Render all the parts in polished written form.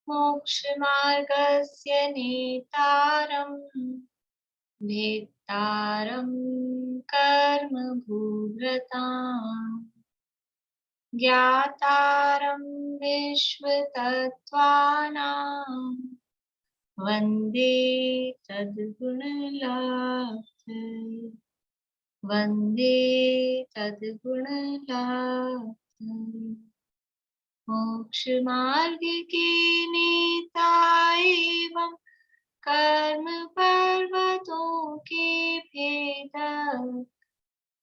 मोक्षमार्गस्य नेतारम् भेत्तारं कर्मभूव्रताम् ज्ञातारं विश्वतत्त्वानां वन्दे तद्गुणलात् वन्दे तद्गुणलात्। मोक्षमार्ग के नेता एवं कर्म पर्वतों के भेदक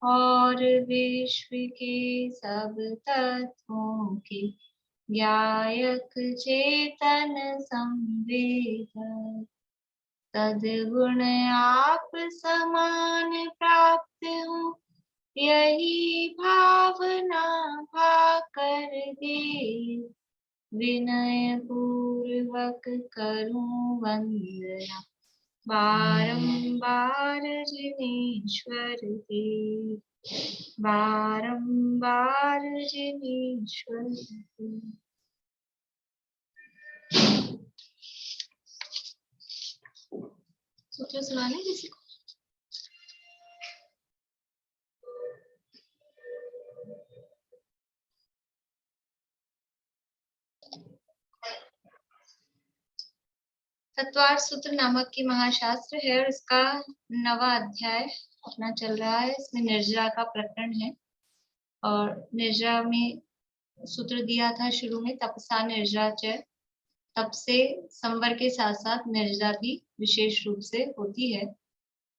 और विश्व के सब तत्वों के ज्ञायक चेतन संवेदक तद्गुण आप समान प्राप्त हो यही भावना भाकर दे विनय पूर्वक करूं वंदना बारंबार जिनेश्वर के बारंबार जिनेश्वर के। सूत्र सुनाने किसी को? तत्वार्थ सूत्र नामक की महाशास्त्र है और इसका 9वां अध्याय अपना चल रहा है। इसमें निर्जरा का प्रकरण है और निर्जरा में सूत्र दिया था शुरू में तपसा निर्जरा च, तप से संवर के साथ साथ निर्जरा भी विशेष रूप से होती है।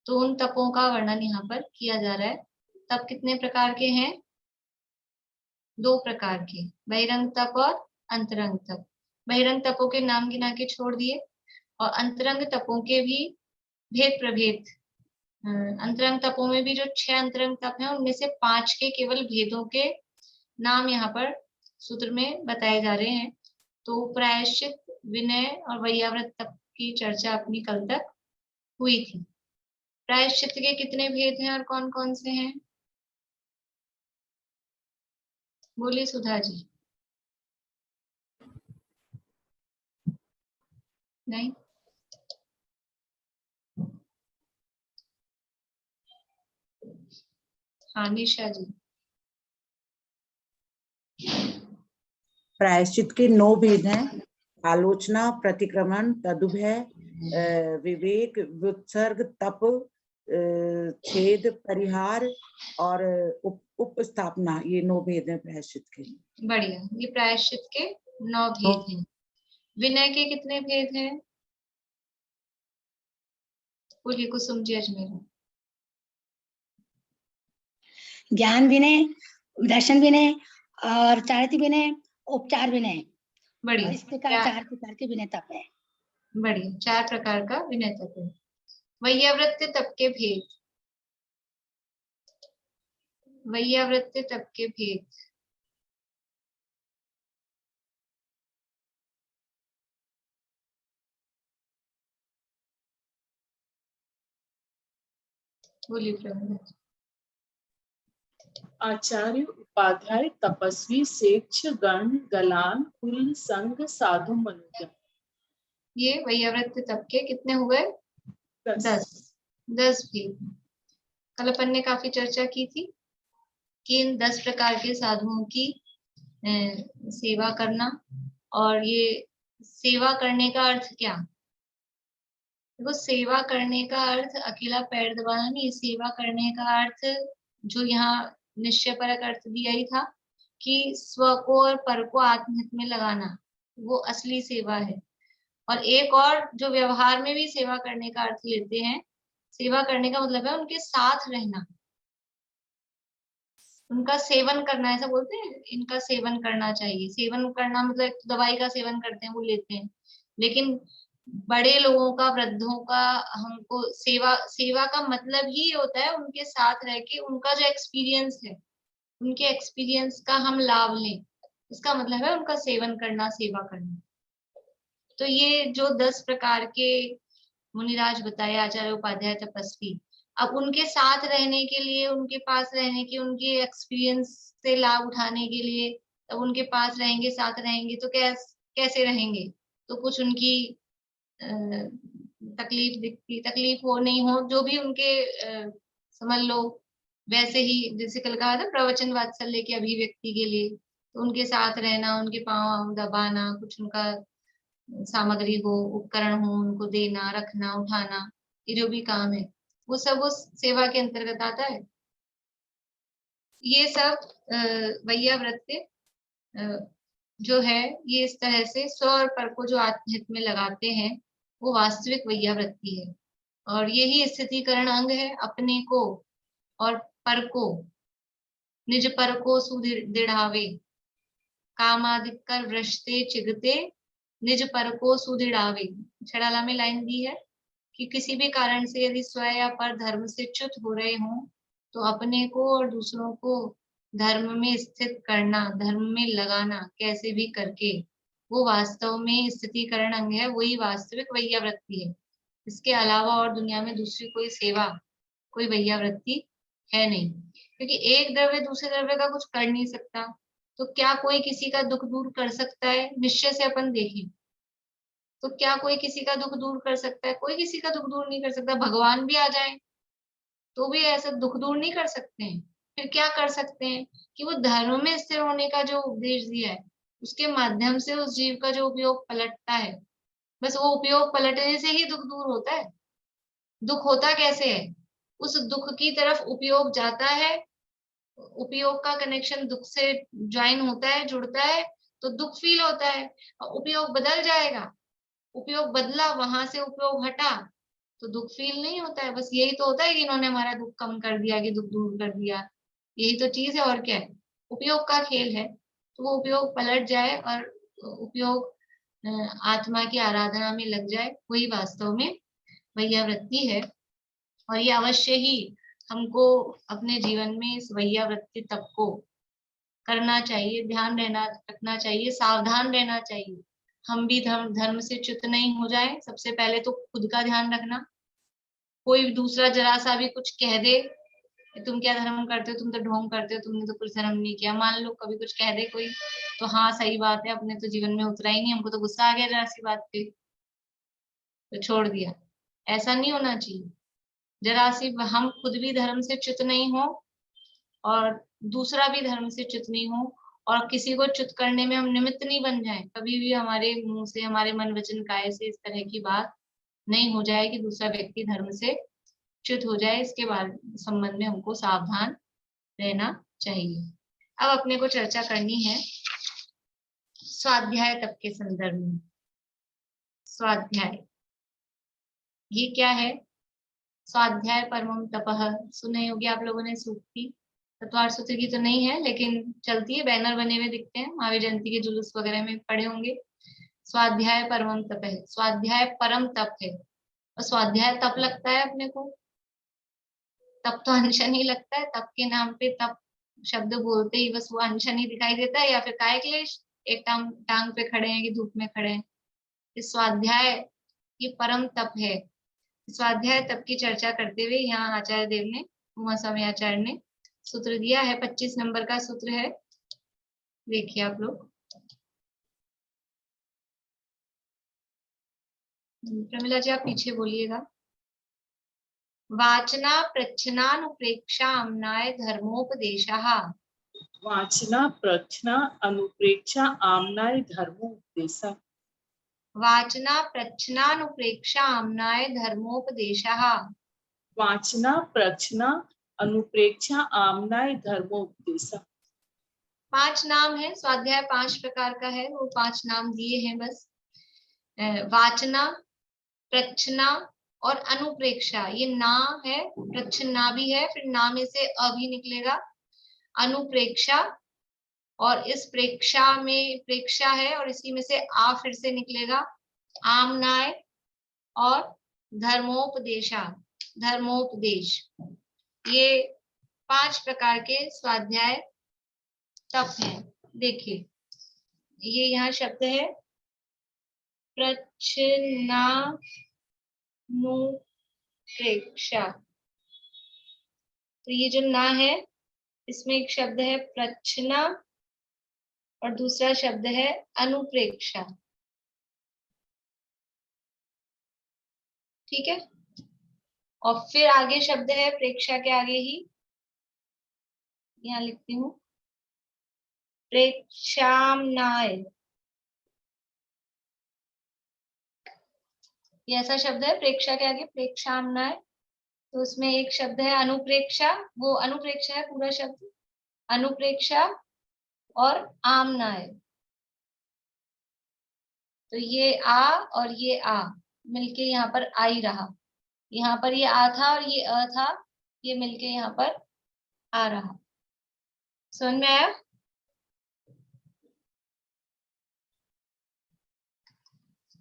तो उन तपों का वर्णन यहाँ पर किया जा रहा है। तप कितने प्रकार के हैं? 2 प्रकार के, बहिरंग तप और अंतरंग तप। बहिरंग तपों के नाम गिना के छोड़ दिए और अंतरंग तपों के भी भेद प्रभेद। अंतरंग तपों में भी जो 6 अंतरंग तप हैं उनमें से 5 के केवल भेदों के नाम यहाँ पर सूत्र में बताए जा रहे हैं। तो प्रायश्चित, विनय और वैयाव्रत तप की चर्चा अपनी कल तक हुई थी। प्रायश्चित के कितने भेद हैं और कौन कौन से हैं? बोलिए सुधा जी। नहीं, हाँ निशा जी। प्रायश्चित के 9 भेद हैं। आलोचना, प्रतिक्रमण, तदुभय, विवेक, व्युत्सर्ग, तप, छेद, परिहार और उपस्थापना। ये 9 भेद हैं प्रायश्चित के। बढ़िया, ये प्रायश्चित के 9 भेद हैं। विनय के कितने भेद हैं? बोलिए कुसुम जी अजमेर। ज्ञान विनय, दर्शन विनय और चारित्र विनय, उपचार विनय। बढ़िया, इस प्रकार 4 प्रकार के विनय तप है। बढ़िया, 4 प्रकार का विनय तप है। वैयाव्रत तप के भेद, वैयाव्रत तप के भेद। बोलिए प्रबंधक। आचार्य, उपाध्याय, तपस्वी, सेक्ष, गण, गलान, कुल, संघ, साधु, मनुजन। ये वैयाव्रत तप के कितने हुए? 10 भेद। कल अपन ने काफी चर्चा की थी कि इन 10 प्रकार के साधुओं की सेवा करना, और ये सेवा करने का अर्थ क्या? देखो, सेवा करने का अर्थ अकेला पैर दबाना नहीं। सेवा करने का अर्थ जो यहाँ निश्चय परक अर्थ दिया ही था कि स्व को और पर को आत्महित में लगाना, वो असली सेवा है। और एक और जो व्यवहार में भी सेवा करने का अर्थ लेते हैं, सेवा करने का मतलब है उनके साथ रहना, उनका सेवन करना। ऐसा बोलते हैं, इनका सेवन करना चाहिए। सेवन करना मतलब दवाई का सेवन करते हैं वो लेते हैं, लेकिन बड़े लोगों का, वृद्धों का हमको सेवा का मतलब ही होता है उनके साथ रह के उनका जो एक्सपीरियंस है, उनके एक्सपीरियंस का हम लाभ लें। इसका मतलब है उनका सेवन करना, सेवा करना। तो ये जो 10 प्रकार के मुनिराज बताए, आचार्य, उपाध्याय, तपस्वी, अब उनके साथ रहने के लिए, उनके पास रहने के, उनके एक्सपीरियंस से लाभ उठाने के लिए तब उनके पास रहेंगे, साथ रहेंगे तो कैसे रहेंगे? तो कुछ उनकी तकलीफ दिखती, तकलीफ हो नहीं हो, जो भी उनके समझ लो वैसे ही, जैसे कल कहा था प्रवचन वात्सल्य की अभिव्यक्ति के लिए, तो उनके साथ रहना, उनके पाँव दबाना, कुछ उनका सामग्री हो, उपकरण हो, उनको देना, रखना, उठाना, ये जो भी काम है वो सब उस सेवा के अंतर्गत आता है। ये सब वैयावृत्ति जो है, ये इस तरह से स्व और पर को जो आत्महित में लगाते हैं वो वास्तविक वैयावृत्ति है। और यही स्थितिकरण अंग है अपने को और पर को, निज पर को सुदृढ़ावे, कामादिक कर वृषते चिगते, निज पर को सुदृढ़ावे। छड़ाला में लाइन दी है कि किसी भी कारण से यदि स्व या पर धर्म से च्युत हो रहे हों तो अपने को और दूसरों को धर्म में स्थित करना, धर्म में लगाना, कैसे भी करके, वो वास्तव में स्थितिकरण अंग है, वही वास्तविक वैयावृत्ति है। इसके अलावा और दुनिया में दूसरी कोई सेवा, कोई वैयावृत्ति है नहीं, क्योंकि एक द्रव्य दूसरे द्रव्य का कुछ कर नहीं सकता। तो क्या कोई किसी का दुख दूर कर सकता है? निश्चय से अपन देखें तो क्या कोई किसी का दुख दूर कर सकता है? कोई किसी का दुख दूर नहीं कर सकता। भगवान भी आ जाए तो भी ऐसा दुख दूर नहीं कर सकते हैं। फिर क्या कर सकते हैं कि वो धर्म में स्थिर होने का जो उपदेश दिया है उसके माध्यम से उस जीव का जो उपयोग पलटता है, बस वो उपयोग पलटने से ही दुख दूर होता है। दुख होता कैसे है? उस दुख की तरफ उपयोग जाता है, उपयोग का कनेक्शन दुख से ज्वाइन होता है, जुड़ता है, तो दुख फील होता है। उपयोग बदल जाएगा, उपयोग बदला, वहां से उपयोग हटा तो दुख फील नहीं होता है। बस यही तो होता है कि इन्होंने हमारा दुख कम कर दिया, कि दुख दूर कर दिया, यही तो चीज है। और क्या है? उपयोग का खेल है। तो वो उपयोग पलट जाए और उपयोग आत्मा की आराधना में लग जाए, वही वास्तव में वैयावृत्ति है। और ये अवश्य ही हमको अपने जीवन में इस वैयावृत्ति तप को करना चाहिए, ध्यान रहना रखना चाहिए, सावधान रहना चाहिए। हम भी धर्म से च्युत नहीं हो जाए। सबसे पहले तो खुद का ध्यान रखना। कोई दूसरा जरा सा भी कुछ कह दे, तुम क्या धर्म करते हो, तुम तो ढोंग करते हो, तुमने तो कुछ धर्म नहीं किया, मान लो कभी कुछ कह दे कोई, तो हाँ सही बात है, अपने तो जीवन में उतरा ही नहीं, हमको तो गुस्सा आ गया जरा सी बात पे, तो छोड़ दिया। ऐसा नहीं होना चाहिए। जरा सी हम खुद भी धर्म से च्युत नहीं हो और दूसरा भी धर्म से च्युत नहीं हो, और किसी को च्युत करने में हम निमित्त नहीं बन जाए। कभी भी हमारे मुंह से, हमारे मन वचन काया से इस तरह की बात नहीं हो जाए कि दूसरा व्यक्ति धर्म से च्युत हो जाए। इसके बारे संबंध में हमको सावधान रहना चाहिए। अब अपने को चर्चा करनी है स्वाध्याय तप के संदर्भ में। स्वाध्याय ये क्या है? स्वाध्याय परमम तपः, सुने होंगे आप लोगों ने सूक्ति। तत्वार सूत्र की तो नहीं है लेकिन चलती है, बैनर बने हुए दिखते हैं, महावीर जयंती के जुलूस वगैरह में पढ़े होंगे। स्वाध्याय परमम तप है, स्वाध्याय परम तप है। और स्वाध्याय तप लगता है अपने को, तप तो अनशन ही लगता है। तप के नाम पे तप शब्द बोलते ही बस वो अनशन ही दिखाई देता है, या फिर काय क्लेश, एक टांग पे खड़े हैं कि धूप में खड़े हैं। इस स्वाध्याय ये परम तप है। स्वाध्याय तप की चर्चा करते हुए यहाँ आचार्य देव ने, उमा स्वामी आचार्य ने सूत्र दिया है। 25 नंबर का सूत्र है, देखिए आप लोग। प्रमिला जी आप पीछे बोलिएगा। वाचना प्रच्छनानुप्रेक्षा आम्नाय धर्मोपदेशः। वाचना प्रच्छना अनुप्रेक्षा आम्नाय धर्मोपदेशः। वाचना प्रच्छनानुप्रेक्षा आम्नाय धर्मोपदेशः। वाचना प्रच्छना अनुप्रेक्षा आम्नाय धर्मोपदेशः। 5 नाम है, स्वाध्याय 5 प्रकार का है, वो 5 नाम दिए हैं बस। वाचना, प्रच्छना और अनुप्रेक्षा, ये ना है, प्रच्छना भी है, फिर ना में से अ भी निकलेगा, अनुप्रेक्षा, और इस प्रेक्षा में प्रेक्षा है और इसी में से आ फिर से निकलेगा, आमनाय और धर्मोपदेशा, धर्मोपदेश। ये 5 प्रकार के स्वाध्याय तप हैं। देखिए ये यहाँ शब्द है प्रच्छनानुप्रेक्षा। तो ये जो ना है इसमें एक शब्द है प्रच्छना और दूसरा शब्द है अनुप्रेक्षा। ठीक है, और फिर आगे शब्द है प्रेक्षा के आगे ही, यहाँ लिखती हूँ, प्रेक्षाम्नाय। ये ऐसा शब्द है प्रेक्षा के आगे, प्रेक्षाम्नाय। तो उसमें एक शब्द है अनुप्रेक्षा, वो अनुप्रेक्षा है पूरा शब्द, अनुप्रेक्षा और आमनाय। तो ये आ और ये आ मिलके यहाँ पर आई रहा, यहाँ पर ये आ था और ये अ था, ये मिलके यहाँ पर आ रहा। समझ में आया?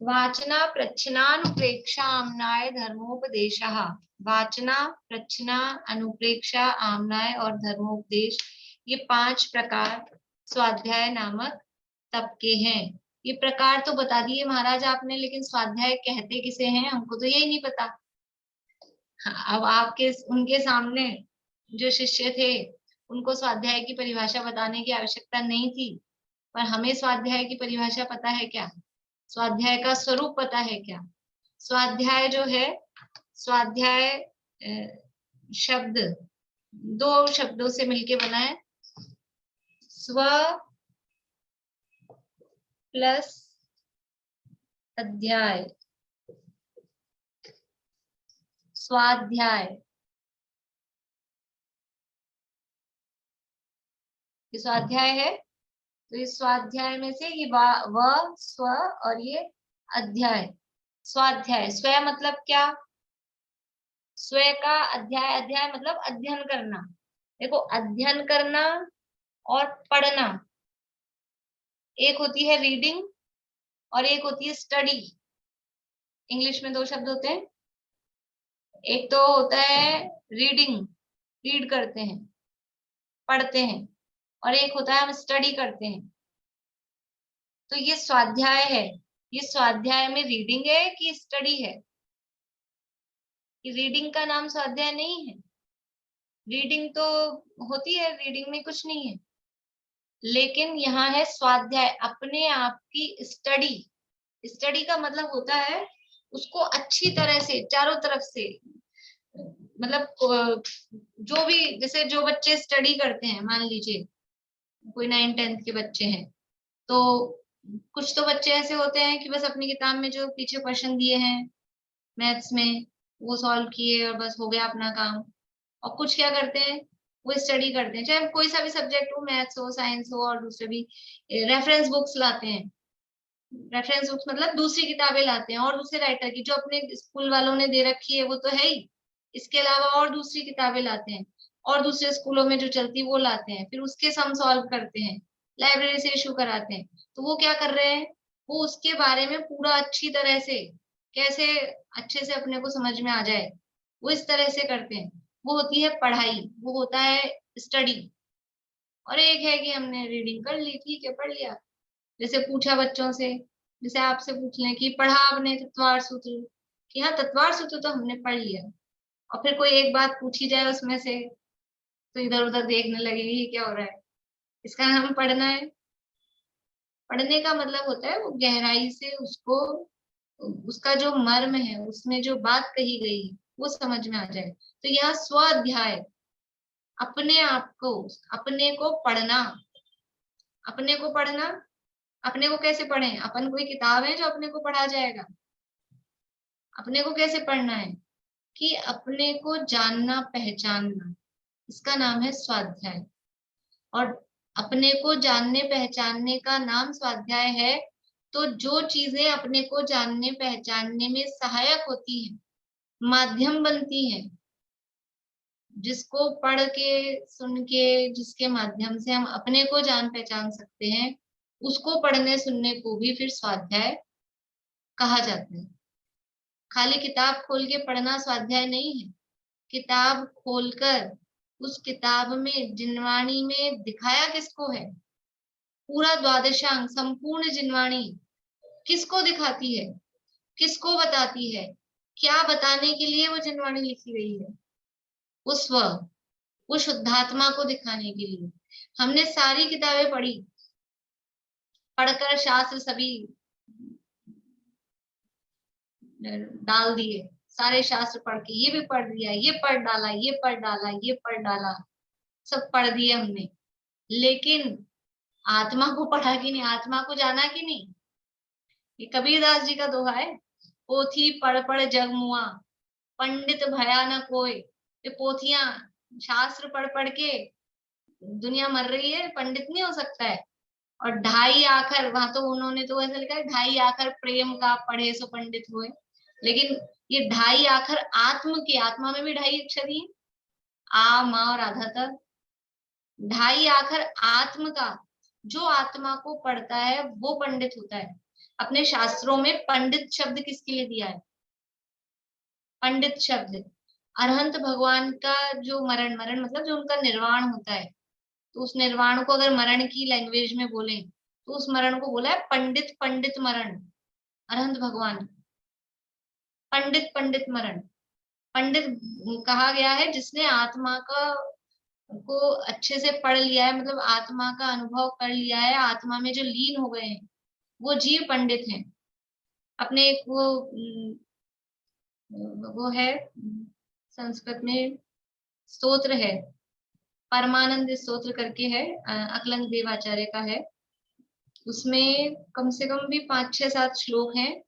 वाचना प्रच्छनानुप्रेक्षा आमनाय धर्मोपदेशः। वाचना, प्रच्छना, अनुप्रेक्षा, आमनाय और धर्मोपदेश, ये 5 प्रकार स्वाध्याय नामक तप के हैं। ये प्रकार तो बता दिए महाराज आपने, लेकिन स्वाध्याय कहते किसे हैं हमको तो यही नहीं पता। अब आपके उनके सामने जो शिष्य थे उनको स्वाध्याय की परिभाषा बताने की आवश्यकता नहीं थी, पर हमें स्वाध्याय की परिभाषा पता है क्या? स्वाध्याय का स्वरूप पता है क्या? स्वाध्याय जो है, स्वाध्याय शब्द 2 शब्दों से मिलके बना है, स्व प्लस अध्याय, स्वाध्याय। ये स्वाध्याय है, तो इस स्वाध्याय में से ये व, स्व और ये अध्याय। स्वाध्याय, स्व मतलब क्या? स्व का अध्याय, अध्याय मतलब अध्ययन करना। देखो, अध्ययन करना और पढ़ना, एक होती है रीडिंग और एक होती है स्टडी। इंग्लिश में 2 शब्द होते हैं, एक तो होता है रीडिंग, रीड करते हैं, पढ़ते हैं, और एक होता है हम स्टडी करते हैं। तो ये स्वाध्याय है, ये स्वाध्याय में रीडिंग है कि स्टडी है? कि रीडिंग का नाम स्वाध्याय नहीं है, रीडिंग तो होती है, रीडिंग में कुछ नहीं है, लेकिन यहाँ है स्वाध्याय, अपने आप की स्टडी। स्टडी का मतलब होता है उसको अच्छी तरह से चारों तरफ से, मतलब जो भी, जैसे जो बच्चे स्टडी करते हैं, मान लीजिए कोई 9th-10th के बच्चे हैं, तो कुछ तो बच्चे ऐसे होते हैं कि बस अपनी किताब में जो पीछे क्वेश्चन दिए हैं मैथ्स में वो सॉल्व किए और बस हो गया अपना काम। और कुछ क्या करते हैं, वो स्टडी करते हैं, चाहे कोई सा भी सब्जेक्ट हो, मैथ्स हो, साइंस हो, और दूसरे भी रेफरेंस बुक्स लाते हैं। रेफरेंस बुक्स मतलब दूसरी किताबें लाते हैं, और दूसरे राइटर की जो अपने स्कूल वालों ने दे रखी है वो तो है ही, इसके अलावा और दूसरी किताबें लाते हैं, और दूसरे स्कूलों में जो चलती वो लाते हैं, फिर उसके सम सॉल्व करते हैं, लाइब्रेरी से इशू कराते हैं। तो वो क्या कर रहे हैं, वो उसके बारे में पूरा अच्छी तरह से, कैसे अच्छे से अपने को समझ में आ जाए, वो इस तरह से करते हैं। वो होती है पढ़ाई, वो होता है स्टडी। और एक है कि हमने रीडिंग कर ली, ठीक है, पढ़ लिया। जैसे पूछा बच्चों से, जैसे आपसे पूछ लें कि पढ़ा आपने तत्वार सूत्र, कि हाँ तत्वार सूत्र तो हमने पढ़ लिया, और फिर कोई एक बात पूछी जाए उसमें से, तो इधर उधर देखने लगेगी ये क्या हो रहा है। इसका नाम पढ़ना है? पढ़ने का मतलब होता है वो गहराई से उसको, उसका जो मर्म है, उसमें जो बात कही गई वो समझ में आ जाए। तो यह स्व अध्याय, अपने आप को, अपने को पढ़ना। अपने को पढ़ना, अपने को कैसे पढ़ें? अपन कोई किताब है जो अपने को पढ़ा जाएगा? अपने को कैसे पढ़ना है कि अपने को जानना, पहचानना, इसका नाम है स्वाध्याय। और अपने को जानने पहचानने का नाम स्वाध्याय है। तो जो चीजें अपने को जानने पहचानने में सहायक होती हैं, माध्यम बनती हैं, जिसको पढ़ के, सुन के, जिसके माध्यम से हम अपने को जान पहचान सकते हैं, उसको पढ़ने सुनने को भी फिर स्वाध्याय कहा जाता है। खाली किताब खोल के पढ़ना स्वाध्याय नहीं है। किताब खोलकर उस किताब में, जिनवाणी में दिखाया किसको है, पूरा द्वादशांग, संपूर्ण जिनवाणी किसको दिखाती है, किसको बताती है, क्या बताने के लिए वो जिनवाणी लिखी गई है? उस वो शुद्धात्मा को दिखाने के लिए। हमने सारी किताबें पढ़ी, पढ़कर शास्त्र सभी डाल दिए, सारे शास्त्र पढ़ के, ये भी पढ़ दिया, ये पढ़ डाला, ये पढ़ डाला, ये पढ़ डाला, सब पढ़ दिए हमने, लेकिन आत्मा को पढ़ा कि नहीं, आत्मा को जाना कि नहीं। ये कबीरदास जी का दोहा है, पोथी पढ़ पढ़ जग मुआ, पंडित भया न कोय। ये पोथियां शास्त्र पढ़ पढ़ के दुनिया मर रही है, पंडित नहीं हो सकता है। और ढाई आखर, वहां तो उन्होंने तो ऐसा लिखा है, ढाई आखर प्रेम का पढ़े सो पंडित हुए, लेकिन ये ढाई आखर आत्म की, आत्मा में भी ढाई अक्षर ही है, आ मा और आधा तक, ढाई आखर आत्म का, जो आत्मा को पढ़ता है वो पंडित होता है। अपने शास्त्रों में पंडित शब्द किसके लिए दिया है, पंडित शब्द अरहंत भगवान का जो मरण, मरण मतलब जो उनका निर्वाण होता है, तो उस निर्वाण को अगर मरण की लैंग्वेज में बोले तो उस मरण को बोला है पंडित, पंडित मरण, अरहंत भगवान पंडित, पंडित मरण। पंडित कहा गया है जिसने आत्मा का को अच्छे से पढ़ लिया है, मतलब आत्मा का अनुभव कर लिया है, आत्मा में जो लीन हो गए हैं, वो जीव पंडित हैं। अपने एक वो है संस्कृत में स्तोत्र है, परमानंद स्तोत्र करके है, अकलंग देवाचार्य का है, उसमें कम से कम भी 5-6-7 श्लोक हैं,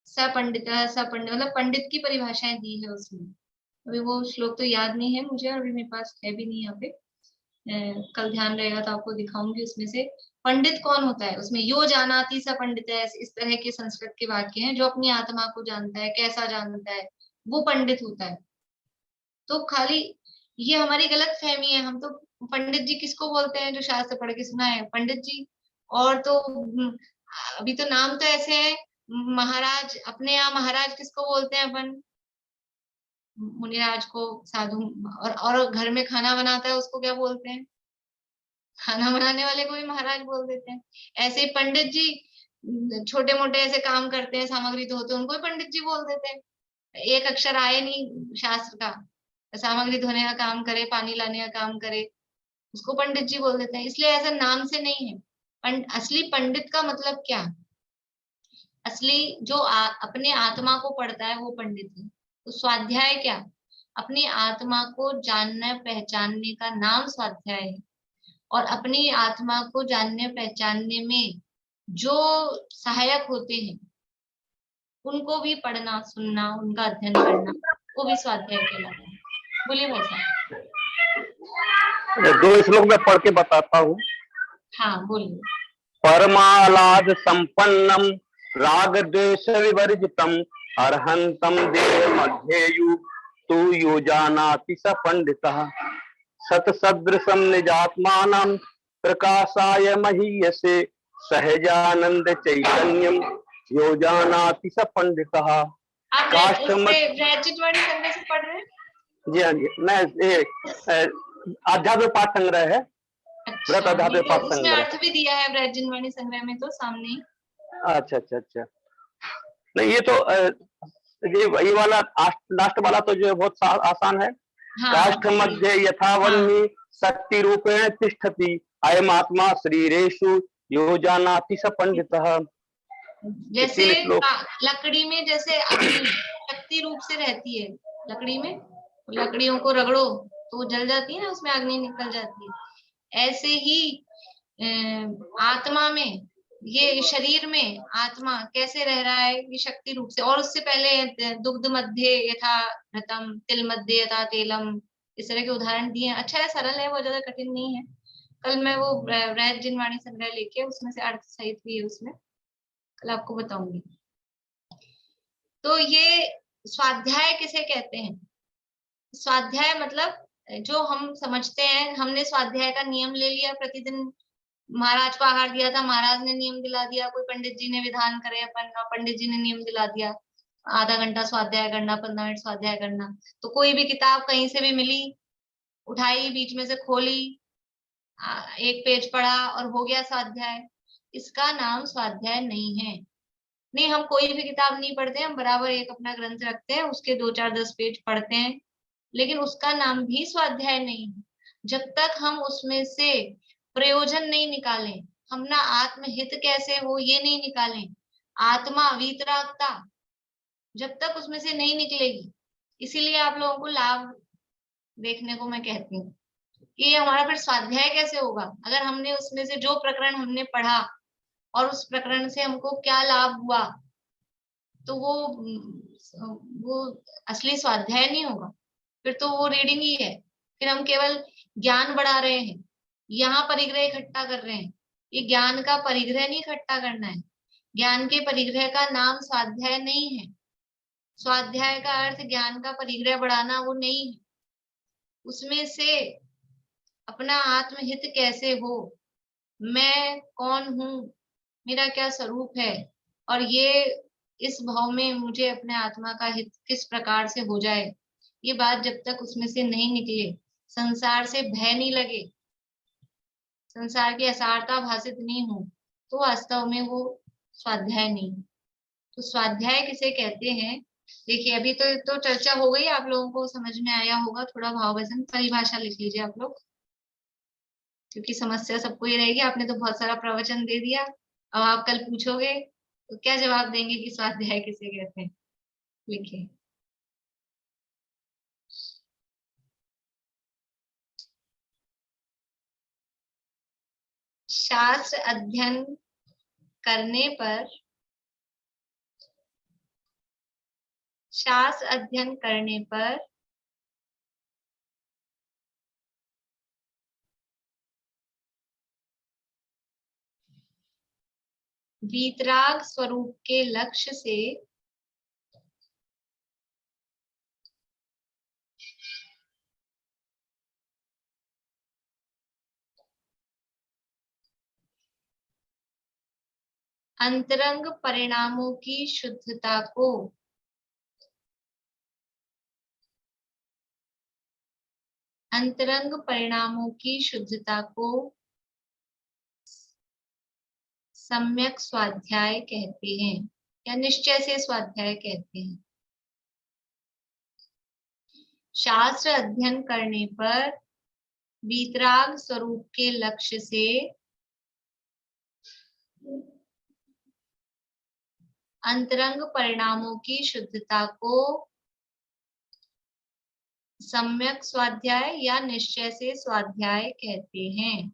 सपंडित सपंडित मतलब पंडित की परिभाषाएं दी है उसमें। अभी वो श्लोक तो याद नहीं है मुझे, अभी मेरे पास है भी नहीं यहाँ पे, कल ध्यान रहेगा तो आपको दिखाऊंगी उसमें से। पंडित कौन होता है उसमें, यो जानाति स पंडित है, इस तरह के संस्कृत के वाक्य हैं, जो अपनी आत्मा को जानता है, कैसा जानता है, वो पंडित होता है। तो खाली ये हमारी गलत फहमी है, हम तो पंडित जी किसको बोलते हैं, जो शास्त्र पढ़ के सुना है पंडित जी। और तो अभी तो नाम तो ऐसे है, महाराज, अपने यहाँ महाराज किसको बोलते हैं अपन, मुनिराज को, साधु। और घर में खाना बनाता है उसको क्या बोलते हैं, खाना बनाने वाले को भी महाराज बोल देते हैं। ऐसे ही पंडित जी छोटे मोटे ऐसे काम करते हैं, सामग्री धोते हैं, उनको भी पंडित जी बोल देते हैं। एक अक्षर आए नहीं शास्त्र का, सामग्री धोने का काम करे, पानी लाने का काम करे, उसको पंडित जी बोल देते हैं। इसलिए ऐसा नाम से नहीं है। असली पंडित का मतलब क्या, असली जो अपने आत्मा को पढ़ता है वो पंडित है। तो स्वाध्याय क्या, अपनी आत्मा को जानने पहचानने का नाम स्वाध्याय है। और अपनी आत्मा को जानने पहचानने में जो सहायक होते हैं उनको भी पढ़ना, सुनना, उनका अध्ययन करना, वो भी स्वाध्याय कहलाता है। बोलिए भाई साहब। 2 श्लोक में पढ़ के बताता हूँ। हाँ बोलिए। परमालाद संपन्नम राग द्वेष विवर्जितम अर्हंतम देह मध्येयु तु यो जानाति स पंडितः सत सदृशम निजात्मानं प्रकाशाय महीयसे सहजानंद चैतन्यम यो जानाति स पंडितः। आप रैचितवाणी संग्रह से पढ़ रहे हैं? जी हाँ जी, मैं आध्यात्म पाठ संग्रह है, व्रत आध्यात्म पाठ उसमें संग्रह। अर्थ भी दिया है ब्रजवाणी संग्रह में, तो सामने ही। अच्छा अच्छा अच्छा, नहीं ये तो ये वाला लास्ट वाला तो जो है बहुत आसान है। हाँ, काष्ठ मध्य यथावन्नी शक्ति रूपेण तिष्ठति अयम आत्मा शरीरेषु यो जानाति स पंडितः। जैसे लकड़ी में जैसे अग्नि शक्ति रूप से रहती है, लकड़ी में लकड़ियों को रगड़ो तो वो जल जाती है ना, उसमें अग्नि निकल जाती है। ऐसे ही आत्मा में, ये शरीर में आत्मा कैसे रह रहा है, ये शक्ति रूप से। और उससे पहले दुग्ध मध्य यथा घृतम, तिल मध्य यथा तेलम, इस तरह के उदाहरण दिए हैं। अच्छा है, सरल है, बहुत ज्यादा कठिन नहीं है। कल मैं वो ब्रजवाणी संग्रह लेके उसमें से अर्थ सहित भी है, उसमें कल आपको बताऊंगी। तो ये स्वाध्याय किसे कहते हैं, स्वाध्याय मतलब जो हम समझते हैं, हमने स्वाध्याय का नियम ले लिया, प्रतिदिन महाराज को आहार दिया था, महाराज ने नियम दिला दिया, कोई पंडित जी ने विधान करे अपन, पंडित जी ने नियम दिला दिया, आधा घंटा स्वाध्याय करना, 15 मिनट स्वाध्याय करना। तो कोई भी किताब कहीं से भी मिली, उठाई, बीच में से खोली, एक पेज पढ़ा और हो गया स्वाध्याय, इसका नाम स्वाध्याय नहीं है। नहीं, हम कोई भी किताब नहीं पढ़ते, हम बराबर एक अपना ग्रंथ रखते हैं, उसके 2-4-10 पेज पढ़ते हैं, लेकिन उसका नाम भी स्वाध्याय नहीं है। जब तक हम उसमें से प्रयोजन नहीं निकालें, हम ना आत्महित कैसे हो ये नहीं निकालें, आत्मा वीतरागता जब तक उसमें से नहीं निकलेगी, इसीलिए आप लोगों को लाभ देखने को मैं कहती हूँ कि ये हमारा फिर स्वाध्याय कैसे होगा। अगर हमने उसमें से जो प्रकरण हमने पढ़ा और उस प्रकरण से हमको क्या लाभ हुआ, तो वो असली स्वाध्याय नहीं होगा, फिर तो वो रीडिंग ही है। फिर हम केवल ज्ञान बढ़ा रहे हैं, यहाँ परिग्रह इकट्ठा कर रहे हैं। ये ज्ञान का परिग्रह नहीं इकट्ठा करना है, ज्ञान के परिग्रह का नाम स्वाध्याय नहीं है। स्वाध्याय का अर्थ ज्ञान का परिग्रह बढ़ाना वो नहीं है। उसमें से अपना आत्महित कैसे हो, मैं कौन हूँ, मेरा क्या स्वरूप है, और ये इस भाव में मुझे अपने आत्मा का हित किस प्रकार से हो जाए, ये बात जब तक उसमें से नहीं निकले, संसार से भय नहीं लगे, संसार की असारता भाषित नहीं हो, तो वास्तव में वो स्वाध्याय नहीं। तो स्वाध्याय किसे कहते हैं, देखिए अभी तो चर्चा हो गई, आप लोगों को समझ में आया होगा। थोड़ा भाव वजन परिभाषा लिख लीजिए आप लोग, क्योंकि समस्या सबको ही रहेगी। आपने तो बहुत सारा प्रवचन दे दिया, अब आप कल पूछोगे तो क्या जवाब देंगे कि स्वाध्याय किसे कहते हैं। लिखिए। शास्त्र अध्ययन करने पर, शास्त्र अध्ययन करने पर वीतराग स्वरूप के लक्ष्य से अंतरंग परिणामों की शुद्धता को, अंतरंग परिणामों की शुद्धता को सम्यक स्वाध्याय कहते हैं, या निश्चय से स्वाध्याय कहते हैं। शास्त्र अध्ययन करने पर वीतराग स्वरूप के लक्ष्य से अंतरंग परिणामों की शुद्धता को सम्यक स्वाध्याय या निश्चय से स्वाध्याय कहते हैं।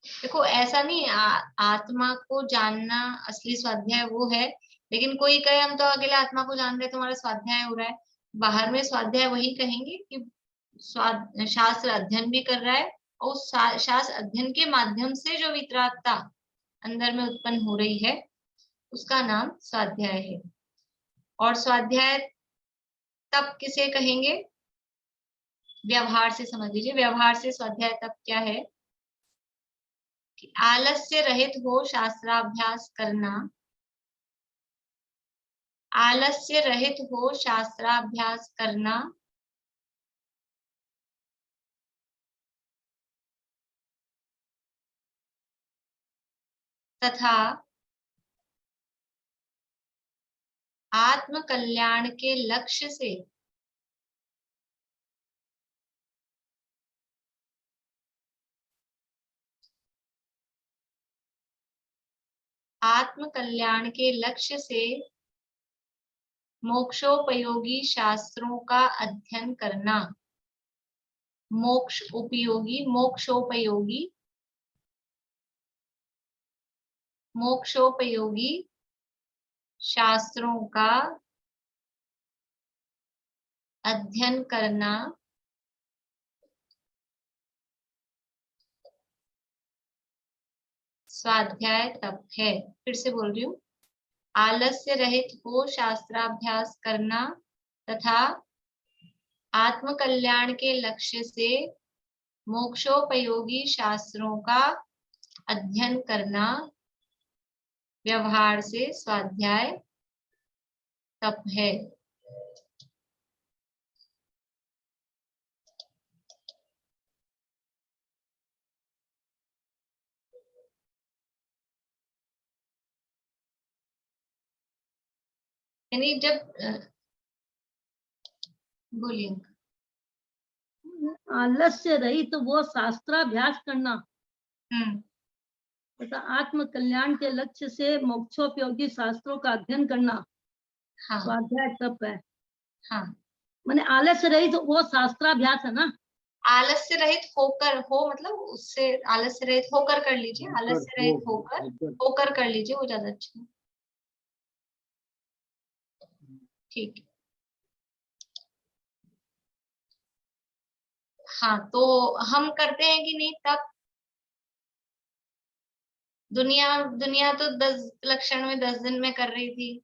देखो ऐसा नहीं आत्मा को जानना असली स्वाध्याय वो है, लेकिन कोई कहे हम तो अकेले आत्मा को जान रहे तुम्हारा स्वाध्याय हो रहा है, बाहर में स्वाध्याय वही कहेंगे कि शास्त्र अध्ययन भी कर रहा है, और उस शास्त्र अध्ययन के माध्यम से जो वितरागता अंदर में उत्पन्न हो रही है उसका नाम स्वाध्याय है। और स्वाध्याय तब किसे कहेंगे, व्यवहार से समझ लीजिए। व्यवहार से स्वाध्याय तब क्या है कि आलस्य रहित हो शास्त्राभ्यास करना, आलस्य रहित हो शास्त्राभ्यास करना तथा आत्म कल्याण के लक्ष्य से आत्म कल्याण के लक्ष्य से मोक्षोपयोगी शास्त्रों का अध्ययन करना, मोक्ष उपयोगी, मोक्षोपयोगी, मोक्षोपयोगी शास्त्रों का अध्ययन करना स्वाध्याय तप है। फिर से बोल रही हूँ, आलस्य रहित हो शास्त्राभ्यास करना तथा आत्म कल्याण के लक्ष्य से मोक्षोपयोगी शास्त्रों का अध्ययन करना व्यवहार से स्वाध्याय तप है। यानी जब बोलिए। आलस्य रहित तो वो शास्त्राभ्यास करना तथा आत्म कल्याण के लक्ष्य से मोक्षोपयोगी शास्त्रों का अध्ययन करना हाँ स्वाध्याय तप है। हाँ, माने आलस्य रहित तो वो शास्त्राभ्यास है ना। आलस्य रहित होकर, हो मतलब उससे आलस्य रहित होकर कर लीजिए, आलस्य रहित होकर, होकर कर लीजिए, वो ज्यादा अच्छा है। ठीक है। हाँ, तो हम करते हैं कि नहीं तब? दुनिया तो 10 लक्षण में 10 दिन में कर रही थी,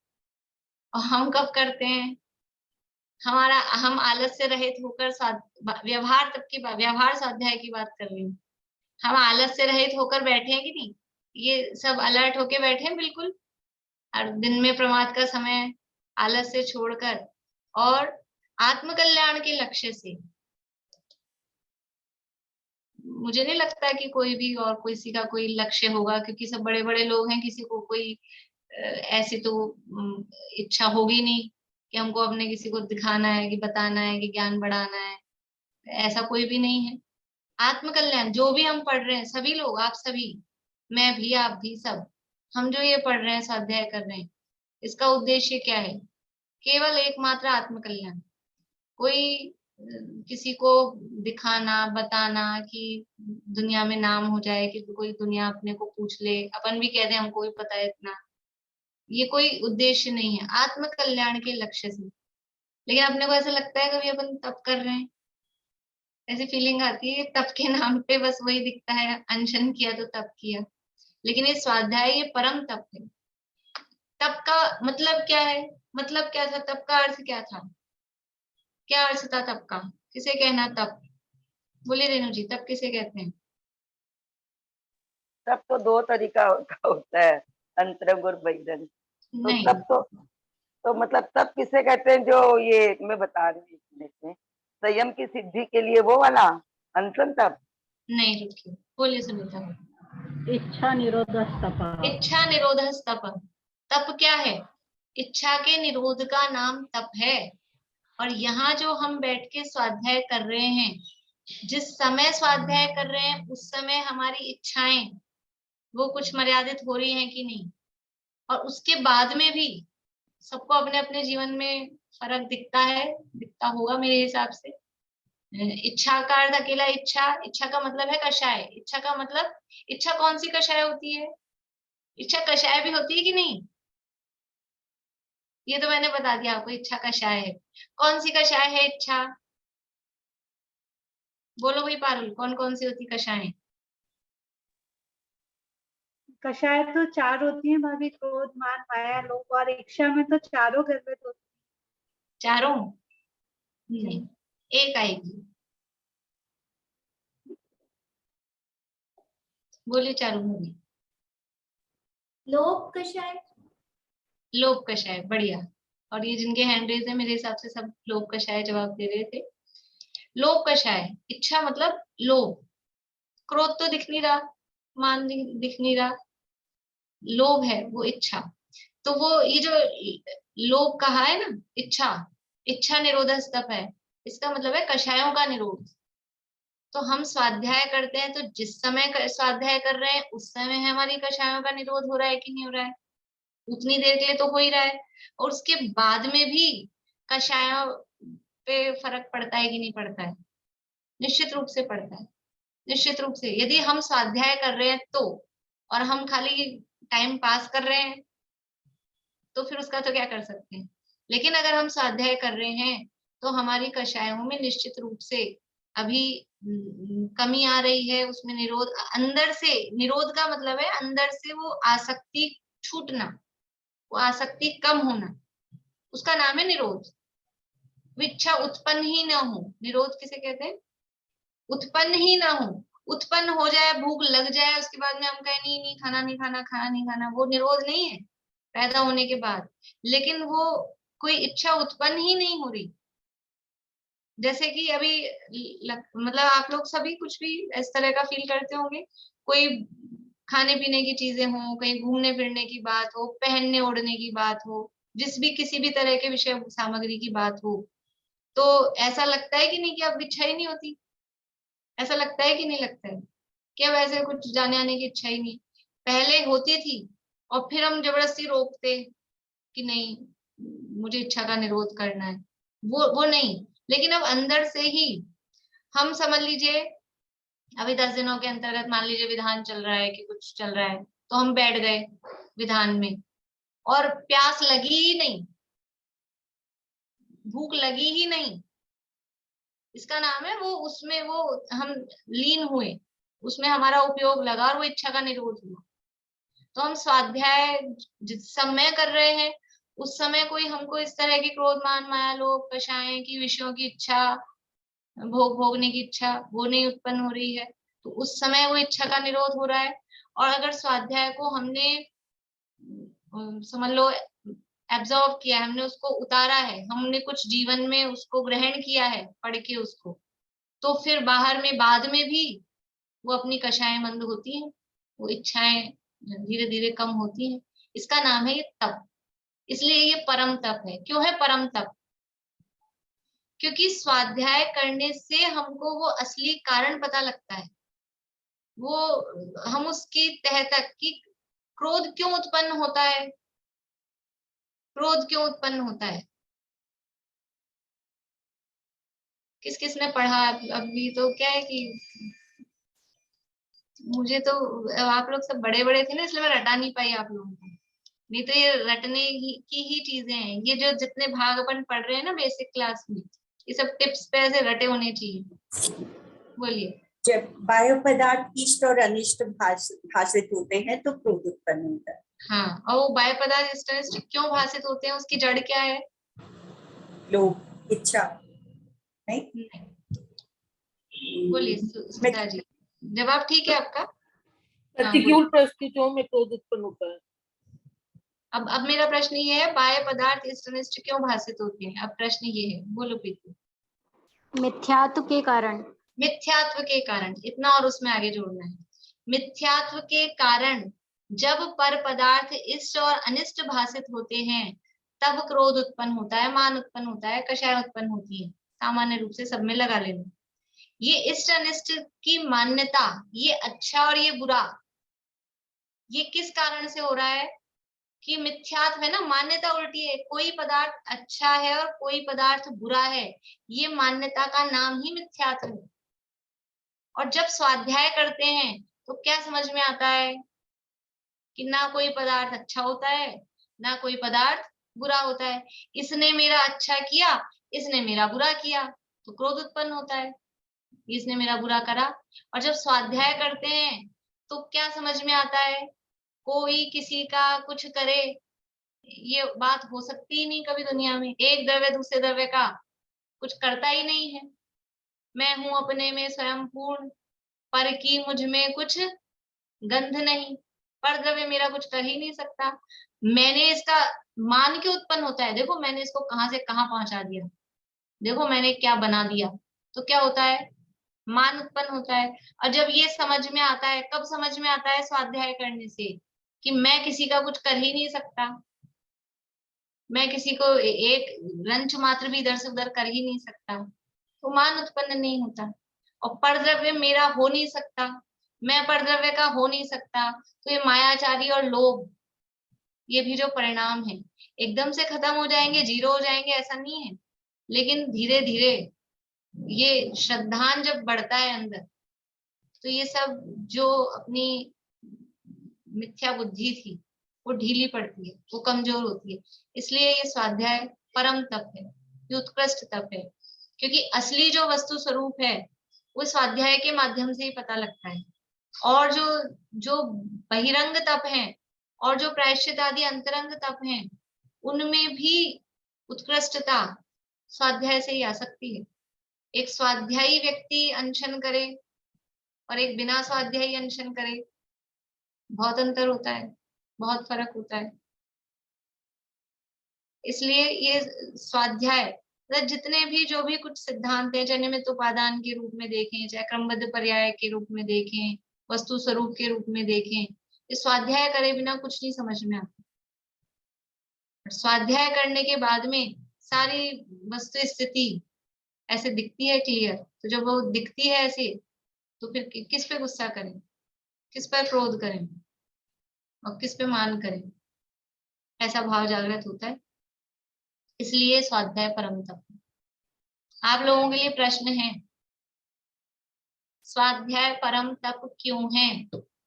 और हम कब करते हैं? हम आलस्य रहित होकर व्यवहार तक की बात, व्यवहार स्वाध्याय की बात कर रही हूँ। हम आलस्य रहित होकर बैठे हैं कि नहीं? ये सब अलर्ट होके बैठे हैं बिल्कुल, और दिन में प्रमाद का समय आलस्य छोड़कर और आत्म कल्याण के लक्ष्य से। मुझे नहीं लगता कि कोई भी और किसी का कोई लक्ष्य होगा, क्योंकि सब बड़े बड़े लोग हैं, किसी को कोई ऐसी तो इच्छा होगी नहीं कि हमको अपने किसी को दिखाना है, कि बताना है, कि ज्ञान बढ़ाना है। ऐसा कोई भी नहीं है। आत्म कल्याण जो भी हम पढ़ रहे हैं, सभी लोग, आप सभी, मैं भी, आप भी, सब हम जो ये पढ़ रहे हैं, स्वाध्याय कर रहे हैं, इसका उद्देश्य क्या है? केवल एकमात्र आत्म कल्याण। कोई किसी को दिखाना, बताना कि दुनिया में नाम हो जाए, कि कोई दुनिया अपने को पूछ ले, अपन भी कह दें हमको भी पता है इतना, ये कोई उद्देश्य नहीं है आत्म कल्याण के लक्ष्य से। लेकिन अपने को ऐसा लगता है कभी अपन तप कर रहे हैं, ऐसी फीलिंग आती है तप के नाम पे बस वही दिखता है, अनशन किया तो तप किया। लेकिन ये स्वाध्याय, ये परम तप है। तप का मतलब क्या है? मतलब क्या था तप का? अर्थ क्या था? क्या अर्थ था तप का? किसे कहना तप? बोले रेणु जी, तप किसे कहते हैं? तब तो 2 तरीका का होता है, अंतरंग और बहिरंग। तो नहीं, तब तो मतलब तब किसे कहते हैं? जो ये मैं बता रही हूँ, संयम की सिद्धि के लिए वो वाला अनशन तप। नहीं, रुकिए, बोलिए सुनीता। इच्छा निरोध तप। इच्छा निरोध तप। तप क्या है? इच्छा के निरोध का नाम तप है। और यहाँ जो हम बैठ के स्वाध्याय कर रहे हैं, जिस समय स्वाध्याय कर रहे हैं, उस समय हमारी इच्छाएं वो कुछ मर्यादित हो रही हैं कि नहीं? और उसके बाद में भी सबको अपने अपने जीवन में फर्क दिखता है, दिखता होगा मेरे हिसाब से। इच्छा का अर्थ अकेला इच्छा, इच्छा का मतलब है कषाय। इच्छा का मतलब, इच्छा कौन सी कषाय होती है? इच्छा कषाय भी होती है कि नहीं? ये तो मैंने बता दिया आपको, इच्छा कषाय है। कौन सी कषाय है इच्छा? बोलो भाई पारुल, कौन कौन सी होती कषाय? कषाय तो 4 होती है भाभी, क्रोध, मान, माया, लोभ, और इच्छा में तो चारों गर्भित होती है। चारों नहीं, एक आएगी। बोलिए चारों में। लोभ कषाय। लोभ कषाय, बढ़िया। और ये जिनके हैंड रेज है, मेरे हिसाब से सब लोभ कषाय जवाब दे रहे थे। लोभ कषाय, इच्छा मतलब लोभ। क्रोध तो दिख नहीं रहा, मान दिख नहीं रहा, लोभ है वो इच्छा। तो वो ये जो लोभ कहा है ना, इच्छा, इच्छा निरोध तप है। इसका मतलब है कषायों का निरोध। तो हम स्वाध्याय करते हैं, तो जिस समय स्वाध्याय कर रहे हैं उस समय हमारी कषायों का निरोध हो रहा है कि नहीं हो रहा है? उतनी देर के लिए तो हो ही रहा है। और उसके बाद में भी कषायों पे फर्क पड़ता है कि नहीं पड़ता है? निश्चित रूप से पड़ता है। निश्चित रूप से, यदि हम स्वाध्याय कर रहे हैं तो, और हम खाली टाइम पास कर रहे हैं, तो फिर उसका तो क्या कर सकते हैं। लेकिन अगर हम स्वाध्याय कर रहे हैं तो हमारी कषायों में निश्चित रूप से अभी कमी आ रही है, उसमें निरोध, अंदर से निरोध का मतलब है अंदर से वो आसक्ति छूटना, वो आसक्ति कम होना, उसका नाम है निरोध। इच्छा उत्पन्न ही ना हो, निरोध किसे कहते हैं? उत्पन्न ही ना हो। उत्पन्न हो जाए, भूख लग जाए, उसके बाद में हम कहें नहीं नहीं खाना नहीं खाना, खाना नहीं खाना, वो निरोध नहीं है पैदा होने के बाद। लेकिन वो कोई इच्छा उत्पन्न ही नहीं हो रही। जैसे कि अभी मतलब आप लोग सभी कुछ भी इस तरह का फील करते होंगे, कोई खाने पीने की चीजें हो, कहीं घूमने फिरने की बात हो, पहनने ओढ़ने की बात हो, जिस भी किसी भी तरह के विषय सामग्री की बात हो, तो ऐसा लगता है कि नहीं कि अब इच्छा ही नहीं होती, ऐसा लगता है कि नहीं लगता है कि अब ऐसे कुछ जाने आने की इच्छा ही नहीं, पहले होती थी और फिर हम जबरदस्ती रोकते कि नहीं मुझे इच्छा का निरोध करना है, वो नहीं। लेकिन अब अंदर से ही हम समझ लीजिए अभी 10 दिनों के अंतर्गत मान लीजिए विधान चल रहा है कि कुछ चल रहा है, तो हम बैठ गए विधान में और प्यास लगी ही नहीं, भूख लगी ही नहीं, इसका नाम है वो उसमें वो हम लीन हुए, उसमें हमारा उपयोग लगा और वो इच्छा का निरोध हुआ। तो हम स्वाध्याय जिस समय कर रहे हैं उस समय कोई हमको इस तरह की क्रोध मान माया लोभ कषाय की विषयों की इच्छा भोगने की इच्छा वो नहीं उत्पन्न हो रही है, तो उस समय वो इच्छा का निरोध हो रहा है। और अगर स्वाध्याय को हमने समझ लो एब्जॉर्व किया, हमने उसको उतारा है, हमने कुछ जीवन में उसको ग्रहण किया है पढ़ के उसको, तो फिर बाहर में बाद में भी वो अपनी कषाएं मंद होती हैं, वो इच्छाएं धीरे धीरे कम होती हैं। इसका नाम है ये तप। इसलिए ये परम तप है। क्यों है परम तप? क्योंकि स्वाध्याय करने से हमको वो असली कारण पता लगता है, वो हम उसकी तह तक कि क्रोध क्यों उत्पन्न होता है, क्रोध क्यों उत्पन्न होता है, किस किस ने पढ़ा अभी? तो क्या है कि मुझे तो आप लोग सब बड़े बड़े थे ना, इसलिए मैं रटा नहीं पाई आप लोगों को, नहीं तो ये रटने की ही चीजें हैं। ये जो जितने भाग अपन पढ़ रहे हैं ना बेसिक क्लास में, ये सब टिप्स पे ऐसे रटे होने चाहिए। बोलिए। जब बाह्य पदार्थ इष्ट और अनिष्ट भाषित होते हैं तो क्रोध उत्पन्न होता है। हाँ, और वो बाह्य पदार्थ इष्ट अनिष्ट क्यों भाषित होते हैं, उसकी जड़ क्या है? लोभ, इच्छा। नहीं, बोलिए स्मिता जी, जवाब ठीक है आपका? प्रतिकूल परिस्थितियों में क्रोध उत्पन्न होता है। अब मेरा प्रश्न ये है, बाह्य पदार्थ इष्ट अनिष्ट क्यों भाषित होते हैं? अब प्रश्न ये है, बोलो प्रीति। मिथ्यात्व के कारण। मिथ्यात्व के कारण, इतना और उसमें आगे जोड़ना है। मिथ्यात्व के कारण जब पर पदार्थ इष्ट और अनिष्ट भाषित होते हैं तब क्रोध उत्पन्न होता है, मान उत्पन्न होता है, कषाय उत्पन्न होती है। सामान्य रूप से सब में लगा लेना। ये इष्ट अनिष्ट की मान्यता, ये अच्छा और ये बुरा, ये किस कारण से हो रहा है? कि मिथ्यात्व है ना, मान्यता उल्टी है। कोई पदार्थ अच्छा है और कोई पदार्थ बुरा है, ये मान्यता का नाम ही मिथ्यात्व है। और जब स्वाध्याय करते हैं तो क्या समझ में आता है कि ना कोई पदार्थ अच्छा होता है ना कोई पदार्थ बुरा होता है। इसने मेरा अच्छा किया, इसने मेरा बुरा किया, तो क्रोध उत्पन्न होता है, इसने मेरा बुरा करा। और जब स्वाध्याय करते हैं तो क्या समझ में आता है, कोई किसी का कुछ करे ये बात हो सकती ही नहीं कभी दुनिया में। एक द्रव्य दूसरे द्रव्य का कुछ करता ही नहीं है। मैं हूं अपने में स्वयं पूर्ण, पर की मुझ में कुछ गंध नहीं, पर द्रव्य मेरा कुछ कर ही नहीं सकता। मैंने इसका मान क्यों उत्पन्न होता है? देखो मैंने इसको कहां से कहां पहुंचा दिया, देखो मैंने क्या बना दिया, तो क्या होता है? मान उत्पन्न होता है। और जब ये समझ में आता है, कब समझ में आता है? स्वाध्याय करने से, कि मैं किसी का कुछ कर ही नहीं सकता, मैं किसी को एक रंच मात्र भी इधर से उधर कर ही नहीं सकता, तो मान उत्पन्न नहीं होता। और परद्रव्य मेरा हो नहीं सकता, मैं परद्रव्य का हो नहीं सकता, तो ये मायाचारी और लोभ, ये भी जो परिणाम है एकदम से खत्म हो जाएंगे, जीरो हो जाएंगे ऐसा नहीं है, लेकिन धीरे धीरे ये श्रद्धान जब बढ़ता है अंदर, तो ये सब जो अपनी मिथ्या बुद्धि थी वो ढीली पड़ती है, वो कमजोर होती है। इसलिए ये स्वाध्याय परम तप है, ये उत्कृष्ट तप है, क्योंकि असली जो वस्तु स्वरूप है वो स्वाध्याय के माध्यम से ही पता लगता है। और जो जो बहिरंग तप है और जो प्रायश्चित आदि अंतरंग तप हैं, उनमें भी उत्कृष्टता स्वाध्याय से ही आ सकती है। एक स्वाध्यायी व्यक्ति अनशन करे और एक बिना स्वाध्यायी अनशन करे, बहुत अंतर होता है, बहुत फर्क होता है। इसलिए ये स्वाध्याय जितने भी जो भी कुछ सिद्धांत है, चाहे निमित्त उपादान के रूप में देखें, चाहे क्रमबद्ध पर्याय के रूप में देखें, वस्तु स्वरूप के रूप में देखें, ये स्वाध्याय करे बिना कुछ नहीं समझ में आता। स्वाध्याय करने के बाद में सारी वस्तु स्थिति ऐसे दिखती है क्लियर, तो जब वो दिखती है ऐसे, तो फिर किस पे गुस्सा करें, किस पर क्रोध करें और किस पे मान करें, ऐसा भाव जागृत होता है। इसलिए स्वाध्याय परम तप। आप लोगों के लिए प्रश्न है, स्वाध्याय परम तप क्यों है?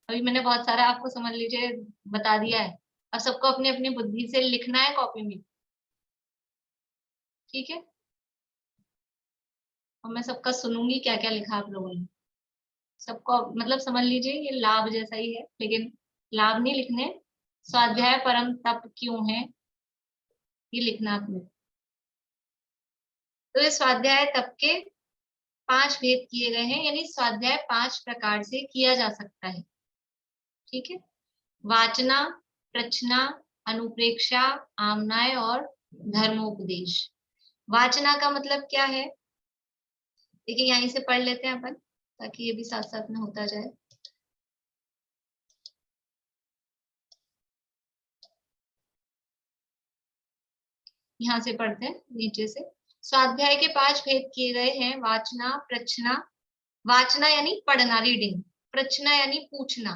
अभी मैंने बहुत सारा आपको समझ लीजिए बता दिया है। अब सबको अपनी अपनी बुद्धि से लिखना है कॉपी में, ठीक है? और मैं सबका सुनूंगी क्या क्या लिखा आप लोगों ने। सबको मतलब समझ लीजिए ये लाभ जैसा ही है, लेकिन लाभ नहीं लिखने। स्वाध्याय परम तप क्यों है ये लिखना आपने। तो ये स्वाध्याय तप के 5 भेद किए गए हैं, यानी स्वाध्याय 5 प्रकार से किया जा सकता है, ठीक है? वाचना, प्रचना, अनुप्रेक्षा, आमनाय और धर्मोपदेश। वाचना का मतलब क्या है? देखिए यहीं से पढ़ लेते हैं अपन, ताकि ये भी साथ साथ में होता जाए। यहाँ से पढ़ते हैं नीचे से। स्वाध्याय के 5 भेद किए गए हैं, वाचना, प्रचना। वाचना यानी पढ़ना, रीडिंग। प्रचना यानी पूछना,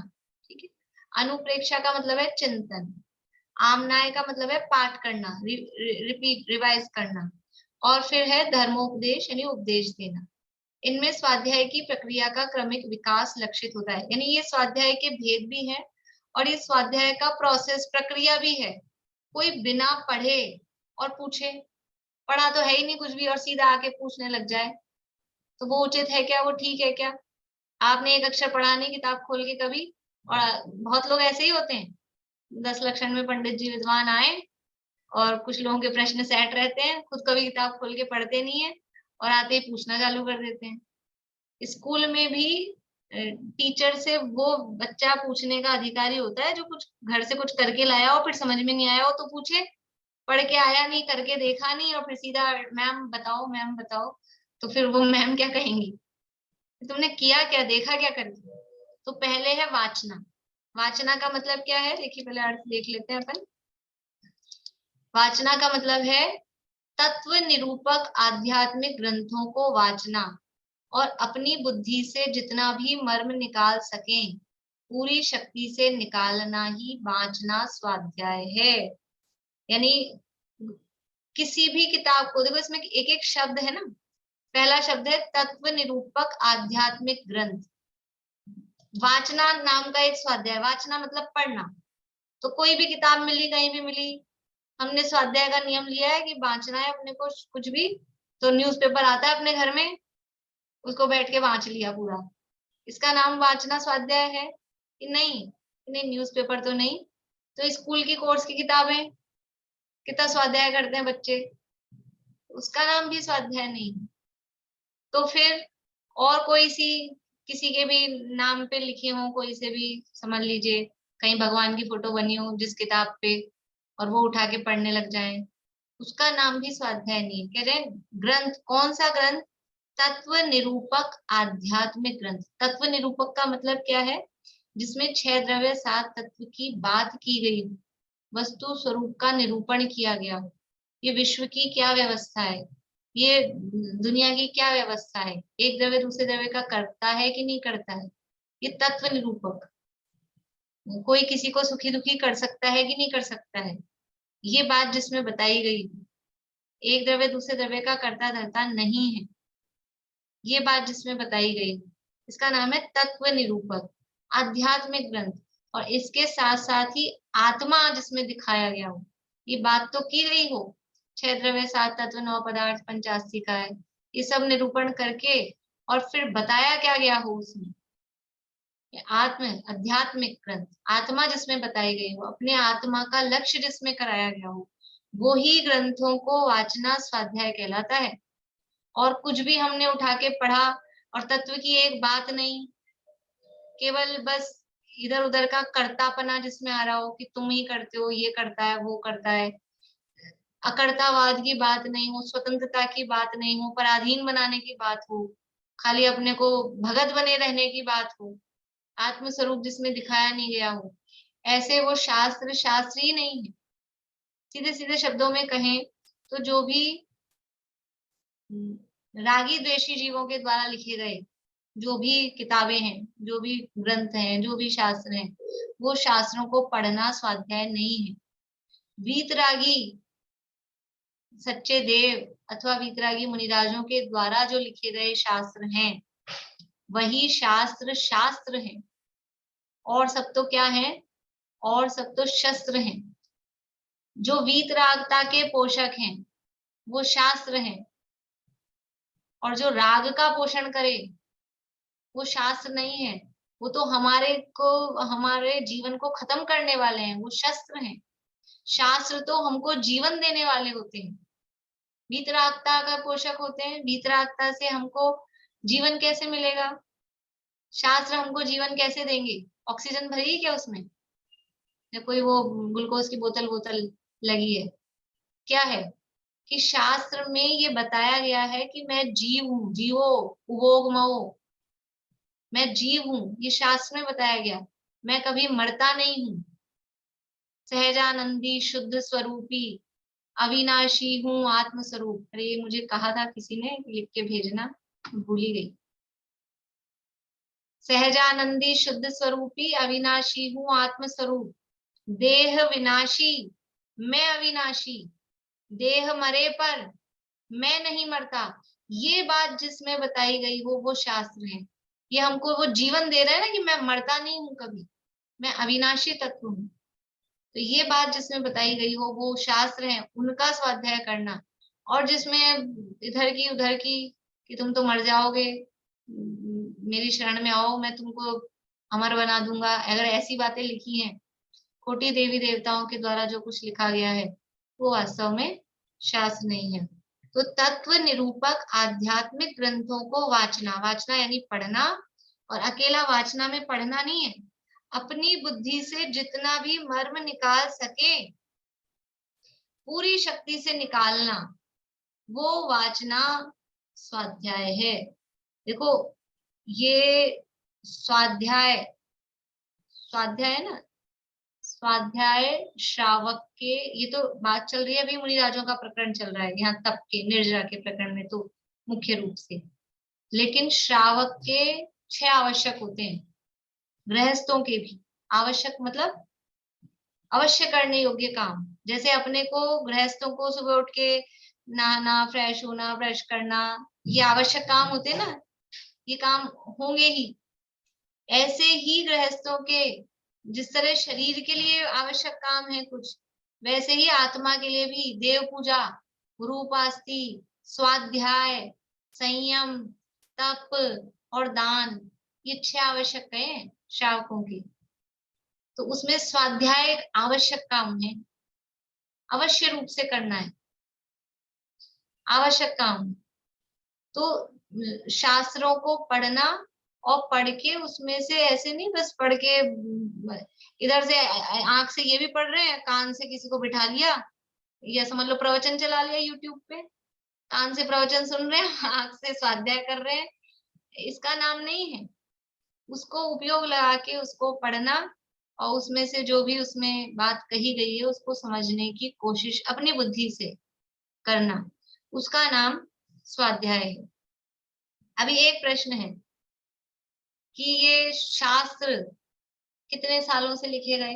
ठीक है? अनुप्रेक्षा का मतलब है चिंतन। आमनाय का मतलब है पाठ करना, रिपीट, रिवाइज करना। और फिर है धर्मोपदेश यानी उपदेश देना। इनमें स्वाध्याय की प्रक्रिया का क्रमिक विकास लक्षित होता है, यानी ये स्वाध्याय के भेद भी हैं और ये स्वाध्याय का प्रोसेस, प्रक्रिया भी है। कोई बिना पढ़े और पूछे, पढ़ा तो है ही नहीं कुछ भी और सीधा आके पूछने लग जाए, तो वो उचित है क्या? वो ठीक है क्या? आपने एक अक्षर पढ़ा नहीं किताब खोल के कभी, और बहुत लोग ऐसे ही होते हैं। 10 लक्षण में पंडित जी विद्वान आए और कुछ लोगों के प्रश्न सेट रहते हैं, खुद कभी किताब खोल के पढ़ते नहीं है और आते ही पूछना चालू कर देते हैं। स्कूल में भी टीचर से वो बच्चा पूछने का अधिकारी होता है जो कुछ घर से कुछ करके लाया हो, फिर समझ में नहीं आया हो तो पूछे, पढ़ के आया नहीं, करके देखा नहीं और फिर सीधा मैम बताओ, मैम बताओ, तो फिर वो मैम क्या कहेंगी, तुमने किया क्या, देखा क्या करके? तो पहले है वाचना। वाचना का मतलब क्या है? देखिए पहले अर्थ देख लेते हैं अपन। वाचना का मतलब है तत्व निरूपक आध्यात्मिक ग्रंथों को वाचना और अपनी बुद्धि से जितना भी मर्म निकाल सकें पूरी शक्ति से निकालना ही वाचना स्वाध्याय है। यानी किसी भी किताब को देखो, इसमें एक एक शब्द है ना। पहला शब्द है तत्व निरूपक आध्यात्मिक ग्रंथ। वाचना नाम का एक स्वाध्याय, वाचना मतलब पढ़ना। तो कोई भी किताब मिली, कहीं भी मिली, हमने स्वाध्याय का नियम लिया है कि वाचना है अपने को कुछ भी, तो न्यूज़पेपर आता है अपने घर में, उसको बैठ के वांच लिया पूरा, इसका नाम वाचना स्वाध्याय है कि नहीं? नहीं, न्यूज़पेपर तो नहीं। तो स्कूल की कोर्स की किताबें कितना स्वाध्याय करते हैं बच्चे, उसका नाम भी स्वाध्याय नहीं। तो फिर और कोई सी किसी के भी नाम पे लिखे हो, कोई से भी समझ लीजिए, कहीं भगवान की फोटो बनी हो जिस किताब पे, और वो उठा के पढ़ने लग जाए, उसका नाम भी स्वाध्याय नहीं। कह रहे ग्रंथ, कौन सा ग्रंथ? तत्व निरूपक आध्यात्मिक ग्रंथ। तत्व निरूपक का मतलब क्या है? जिसमें 6 द्रव्य 7 तत्व की बात की गई हो, वस्तु स्वरूप का निरूपण किया गया हो। ये विश्व की क्या व्यवस्था है, ये दुनिया की क्या व्यवस्था है, एक द्रव्य दूसरे द्रव्य का करता है कि नहीं करता है, ये तत्व निरूपक। कोई किसी को सुखी दुखी कर सकता है कि नहीं कर सकता है, ये बात जिसमें बताई गई। एक द्रव्य दूसरे द्रव्य का करता धरता नहीं है, ये बात जिसमें बताई गई, इसका नाम है तत्व निरूपक आध्यात्मिक ग्रंथ। और इसके साथ साथ ही आत्मा जिसमें दिखाया गया हो, ये बात तो की गई हो, 6 द्रव्य 7 तत्व 9 पदार्थ 85 का है, ये सब निरूपण करके और फिर बताया क्या गया हो उसमें, आत्म आध्यात्मिक ग्रंथ, आत्मा जिसमें बताई गई हो, अपने आत्मा का लक्ष्य जिसमें कराया गया हो, वो ही ग्रंथों को वाचना स्वाध्याय कहलाता है। और कुछ भी हमने उठा के पढ़ा और तत्व की एक बात नहीं, केवल बस इधर उधर का कर्तापना जिसमें आ रहा हो कि तुम ही करते हो, ये करता है, वो करता है, अकर्तावाद की बात नहीं हो, स्वतंत्रता की बात नहीं हो, पराधीन बनाने की बात हो, खाली अपने को भगत बने रहने की बात हो, आत्मस्वरूप जिसमें दिखाया नहीं गया हो, ऐसे वो शास्त्र शास्त्र ही नहीं है। सीधे सीधे शब्दों में कहें तो जो भी रागी द्वेषी जीवों के द्वारा लिखे गए जो भी किताबें हैं, जो भी ग्रंथ हैं, जो भी शास्त्र हैं, वो शास्त्रों को पढ़ना स्वाध्याय नहीं है। वीतरागी सच्चे देव अथवा वीतरागी मुनिराजों के द्वारा जो लिखे गए शास्त्र हैं, वही शास्त्र शास्त्र हैं। और सब तो क्या है? और सब तो शस्त्र हैं। जो वीतरागता के पोषक हैं वो शास्त्र हैं, और जो राग का पोषण करे वो शास्त्र नहीं है। वो तो हमारे जीवन को खत्म करने वाले हैं, वो शस्त्र हैं। शास्त्र तो हमको जीवन देने वाले होते हैं, वीतरागता का पोषक होते हैं। वीतरागता से हमको जीवन कैसे मिलेगा? शास्त्र हमको जीवन कैसे देंगे? ऑक्सीजन भरी क्या उसमें, या कोई वो ग्लूकोज की बोतल लगी है? क्या है कि शास्त्र में ये बताया गया है कि मैं जीव हूँ, जीवो उभोग मओ, मैं जीव हूँ, ये शास्त्र में बताया गया। मैं कभी मरता नहीं हूँ, सहजानंदी शुद्ध स्वरूपी अविनाशी हूँ आत्मस्वरूप। अरे ये मुझे कहा था किसी ने, लिख के भेजना, भूल ही गई। सहजानंदी शुद्ध स्वरूपी अविनाशी हूँ आत्मस्वरूप, देह विनाशी मैं अविनाशी, देह मरे पर मैं नहीं मरता। ये बात जिसमें बताई गई हो वो शास्त्र है। ये हमको वो जीवन दे रहा है ना कि मैं मरता नहीं हूँ कभी, मैं अविनाशी तत्व हूँ। तो ये बात जिसमें बताई गई हो वो शास्त्र है, उनका स्वाध्याय करना। और जिसमें इधर की उधर की कि तुम तो मर जाओगे, मेरी शरण में आओ, मैं तुमको अमर बना दूंगा, अगर ऐसी बातें लिखी हैं, खोटी देवी देवताओं के द्वारा जो कुछ लिखा गया है, वो वास्तव में शास्त्र नहीं है। तो तत्व निरूपक आध्यात्मिक ग्रंथों को वाचना यानी पढ़ना, और अकेला वाचना में पढ़ना नहीं है, अपनी बुद्धि से जितना भी मर्म निकाल सके पूरी शक्ति से निकालना, वो वाचना स्वाध्याय है। देखो ये स्वाध्याय है ना, स्वाध्याय श्रावक के, ये तो बात चल रही है अभी, मुनिराजों का प्रकरण चल रहा है यहाँ तप के, निर्जरा के प्रकरण में तो मुख्य रूप से। लेकिन श्रावक के 6 आवश्यक होते हैं, गृहस्थों के भी आवश्यक, मतलब अवश्य करने योग्य काम। जैसे अपने को गृहस्थों को सुबह उठ के नहाना, फ्रेश होना, ब्रश करना, ये आवश्यक काम होते हैं ना, ये काम होंगे ही। ऐसे ही गृहस्थों के जिस तरह शरीर के लिए आवश्यक काम है कुछ, वैसे ही आत्मा के लिए भी देव पूजा, गुरुपास्ति, स्वाध्याय, संयम, तप और दान, ये 6 आवश्यक हैं श्रावकों के। तो उसमें स्वाध्याय एक आवश्यक काम है, अवश्य रूप से करना है, आवश्यक काम। तो शास्त्रों को पढ़ना, और पढ़ के उसमें से ऐसे नहीं बस पढ़ के इधर से आंख से ये भी पढ़ रहे हैं, कान से किसी को बिठा लिया, या समझ लो प्रवचन चला लिया यूट्यूब पे, कान से प्रवचन सुन रहे हैं, आंख से स्वाध्याय कर रहे हैं, इसका नाम नहीं है। उसको उपयोग लगा के उसको पढ़ना, और उसमें से जो भी उसमें बात कही गई है उसको समझने की कोशिश अपनी बुद्धि से करना, उसका नाम स्वाध्याय है। अभी एक प्रश्न है कि ये शास्त्र कितने सालों से लिखे गए?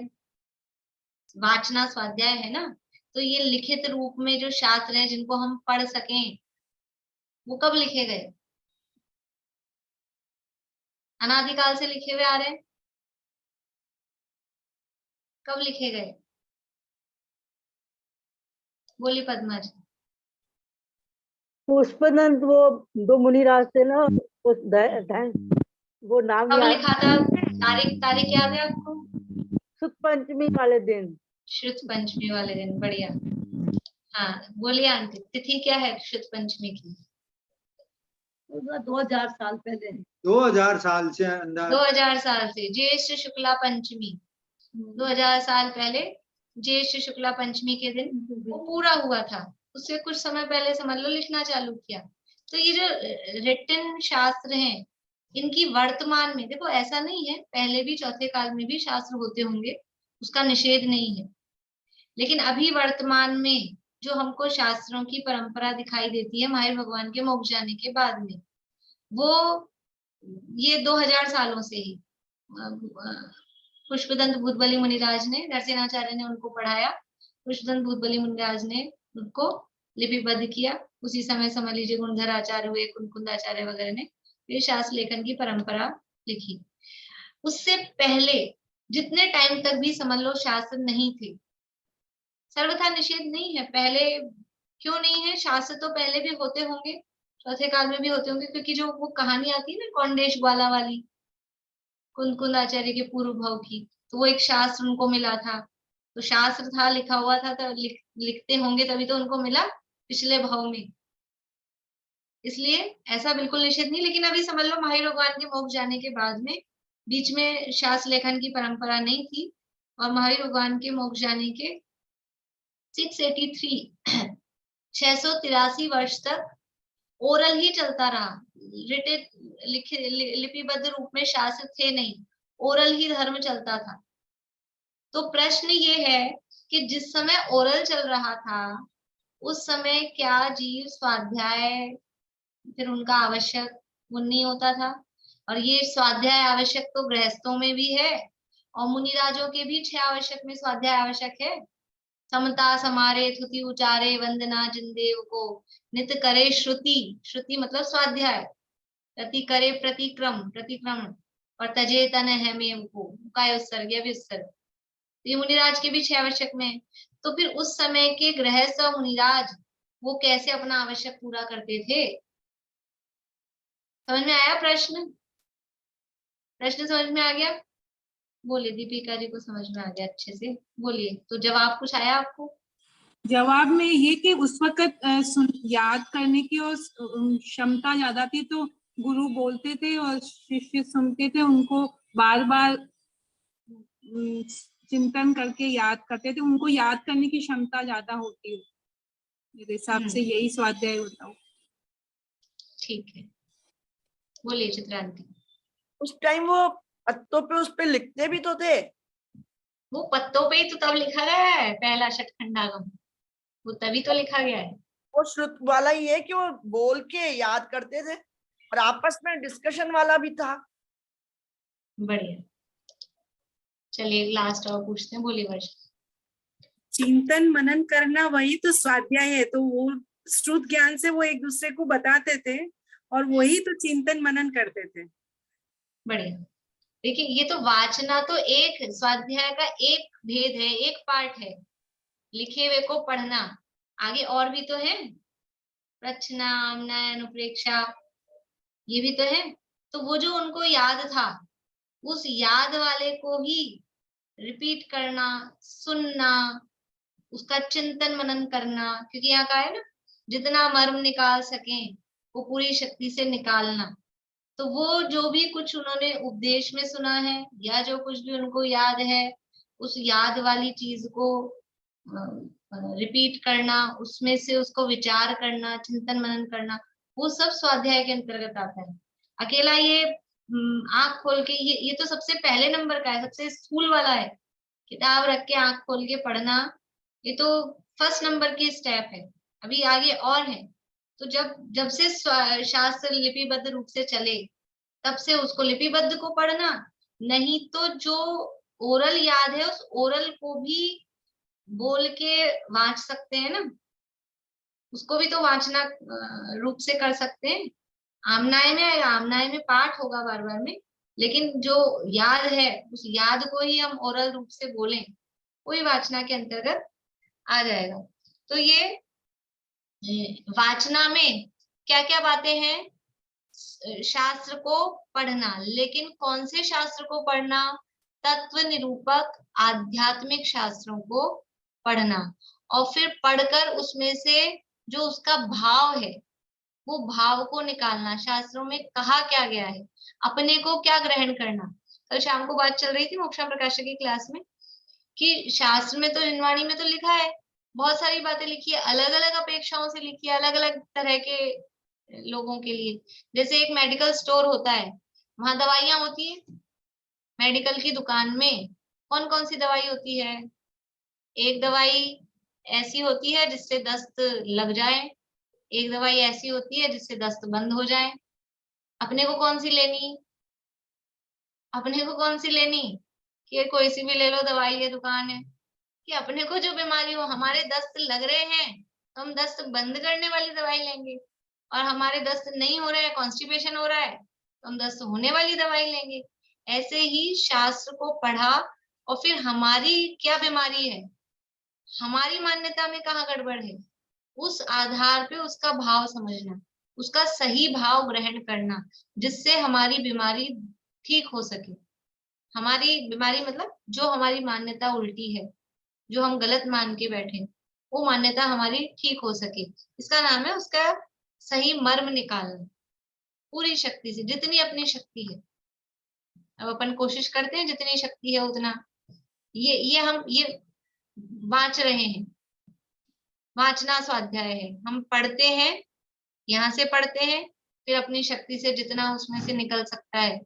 वाचना स्वाध्याय है ना, तो ये लिखित रूप में जो शास्त्र हैं जिनको हम पढ़ सकें, वो कब लिखे गए? अनादिकाल से लिखे हुए आ रहे हैं। कब लिखे गए? बोली पद्मा जी। पुष्पदंत वो 2 मुनिराज थे ना, वो नाम कब याद, लिखा था? तारीख याद है आपको? शुद्ध पंचमी वाले दिन। शुद्ध पंचमी वाले दिन, बढ़िया। हाँ बोलिए आंटी, तिथि क्या है शुद्ध पंचमी की? 2000 साल पहले। 2000 साल से अंदर, 2000 साल से ज्येष्ठ शुक्ला पंचमी, 2000 साल पहले ज्येष्ठ शुक्ला पंचमी के दिन वो पूरा हुआ था। उससे कुछ समय पहले समझ लो लिखना चालू किया। तो ये जो रिटन शास्त्र हैं, इनकी वर्तमान में देखो, ऐसा नहीं है, पहले भी चौथे काल में भी शास्त्र होते होंगे, उसका निषेध नहीं है, लेकिन अभी वर्तमान में जो हमको शास्त्रों की परंपरा दिखाई देती है महावीर भगवान के मोक्ष जाने के बाद में, वो ये 2000 सालों से ही पुष्पदंत भूतबली मुनिराज ने, नरसेनाचार्य ने उनको पढ़ाया, पुष्पदंत भूतबली मुनिराज ने उनको लिपिबद्ध किया। उसी समय समझ लीजिए गुणधर आचार्य हुए, कुंकुंद आचार्य वगैरह ने ये शास्त्र लेखन की परंपरा लिखी। उससे पहले जितने टाइम तक भी समझ लो शास्त्र नहीं थे, सर्वथा निषेध नहीं है। पहले क्यों नहीं है? शास्त्र तो पहले भी होते होंगे, चौथे काल में भी होते होंगे, क्योंकि जो वो कहानी आती है ना कौंडेश ग्वाला वाली, कुंकुंद आचार्य के पूर्व भव की, तो वो एक शास्त्र उनको मिला था, तो शास्त्र था, लिखा हुआ था, तो लिखते होंगे तभी तो उनको मिला पिछले भव में। इसलिए ऐसा बिल्कुल निषेध नहीं। लेकिन अभी समझ लो महावीर भगवान के मोक्ष जाने के बाद में बीच में शास्त्र लेखन की परंपरा नहीं थी, और महावीर भगवान के मोक्ष जाने के 683 683 वर्ष तक ओरल ही चलता रहा। लिपिबद्ध रूप में शास्त्र थे नहीं, ओरल ही धर्म चलता था। तो प्रश्न ये है कि जिस समय ओरल चल रहा था उस समय क्या जीव स्वाध्याय फिर उनका आवश्यक वो नहीं होता था? और ये स्वाध्याय आवश्यक तो गृहस्थों में भी है, और मुनिराजों के भी 6 आवश्यक में स्वाध्याय आवश्यक है। समता समारे थुति उचारे वंदना जिनदेव को, नित करे श्रुति, श्रुति मतलब स्वाध्याय, प्रति करे प्रतिक्रमण, और तजे तन है में को, काय उत्सर्ग या विसर्ग। ये मुनिराज के भी 6 आवश्यक में। तो फिर उस समय के गृहस्थ और मुनिराज वो कैसे अपना आवश्यक पूरा करते थे? समझ में आया प्रश्न? प्रश्न समझ में आ गया? बोलिए, दीपिका जी को समझ में आ गया अच्छे से, बोलिए। तो जवाब कुछ आया आपको? जवाब में ये कि उस वक्त याद करने की और क्षमता ज्यादा थी, तो गुरु बोलते थे और शिष्य सुनते थे, उनको बार बार चिंतन करके याद करते थे, उनको याद करने की क्षमता ज्यादा होती है। मेरे हिसाब से यही स्वाध्याय होता हो। ठीक है, बोलिए चित्रांति। उस टाइम वो पत्तों पे उस पे लिखते भी तो थे। वो पत्तों पे ही तो तब लिखा गया है पहला षटखंडागम, वो तभी तो लिखा गया है। वो श्रुत वाला ही है कि वो बोल के याद करते थे, और आपस में डिस्कशन वाला भी था। बढ़िया, चलिए लास्ट और पूछते हैं, बोलिए वर्षा। चिंतन मनन करना वही तो स्वाध्याय है, तो वो श्रुत ज्ञान से वो एक दूसरे को बताते थे और वही तो चिंतन मनन करते थे। बढ़िया, देखिए ये तो वाचना तो एक स्वाध्याय का एक भेद है, एक पार्ट है, लिखे हुए को पढ़ना, आगे और भी तो है, रचना, आमनय, अनुप्रेक्षा, ये भी तो है। तो वो जो उनको याद था, उस याद वाले को ही रिपीट करना, सुनना, उसका चिंतन मनन करना, क्योंकि यहाँ का है ना, जितना मर्म निकाल सकें वो पूरी शक्ति से निकालना। तो वो जो भी कुछ उन्होंने उपदेश में सुना है या जो कुछ भी उनको याद है, उस याद वाली चीज को रिपीट करना, उसमें से उसको विचार करना, चिंतन मनन करना, वो सब स्वाध्याय के अंतर्गत आता है। अकेला ये आंख खोल के, ये तो सबसे पहले नंबर का है, सबसे स्थूल वाला है, किताब रख के आंख खोल के पढ़ना, ये तो फर्स्ट नंबर की स्टेप है। अभी आगे और है। तो जब से शास्त्र लिपिबद्ध रूप से चले, तब से उसको लिपिबद्ध को पढ़ना, नहीं तो जो ओरल याद है उस ओरल को भी बोल के वांच सकते हैं ना, उसको भी तो वाचना रूप से कर सकते हैं। आमनाय में आएगा, आमनाय में पाठ होगा बार बार में, लेकिन जो याद है उस याद को ही हम ओरल रूप से बोलें, वही वाचना के अंतर्गत आ जाएगा। तो ये वाचना में क्या क्या बातें हैं? शास्त्र को पढ़ना, लेकिन कौन से शास्त्र को पढ़ना? तत्व निरूपक आध्यात्मिक शास्त्रों को पढ़ना, और फिर पढ़कर उसमें से जो उसका भाव है वो भाव को निकालना, शास्त्रों में कहा क्या गया है, अपने को क्या ग्रहण करना। कल शाम को बात चल रही थी मोक्षा प्रकाशक की क्लास में कि शास्त्र में तो निर्वाणी में तो लिखा है, बहुत सारी बातें लिखी है, अलग अलग अपेक्षाओं से लिखी है, अलग अलग तरह के लोगों के लिए। जैसे एक मेडिकल स्टोर होता है, वहां दवाइयां होती है, मेडिकल की दुकान में कौन कौन सी दवाई होती है? एक दवाई ऐसी होती है जिससे दस्त लग जाए, एक दवाई ऐसी होती है जिससे दस्त बंद हो जाए, अपने को कौन सी लेनी, अपने को कौन सी लेनी कि कोई सी भी ले लो, दवाई है, दुकान है, कि अपने को जो बीमारी हो, हमारे दस्त लग रहे हैं तो हम दस्त बंद करने वाली दवाई लेंगे, और हमारे दस्त नहीं हो रहे हैं, कॉन्स्टिपेशन हो रहा है, तो हम दस्त होने वाली दवाई लेंगे। ऐसे ही शास्त्र को पढ़ा और फिर हमारी क्या बीमारी है, हमारी मान्यता में कहाँ गड़बड़ है, उस आधार पे उसका भाव समझना, उसका सही भाव ग्रहण करना, जिससे हमारी बीमारी ठीक हो सके। हमारी बीमारी मतलब जो हमारी मान्यता उल्टी है, जो हम गलत मान के बैठे, वो मान्यता हमारी ठीक हो सके। इसका नाम है उसका सही मर्म निकालना, पूरी शक्ति से, जितनी अपनी शक्ति है। अब अपन कोशिश करते हैं जितनी शक्ति है उतना, ये हम ये वांच रहे हैं, वाचना स्वाध्याय है, हम पढ़ते हैं, यहाँ से पढ़ते हैं, फिर अपनी शक्ति से जितना उसमें से निकल सकता है।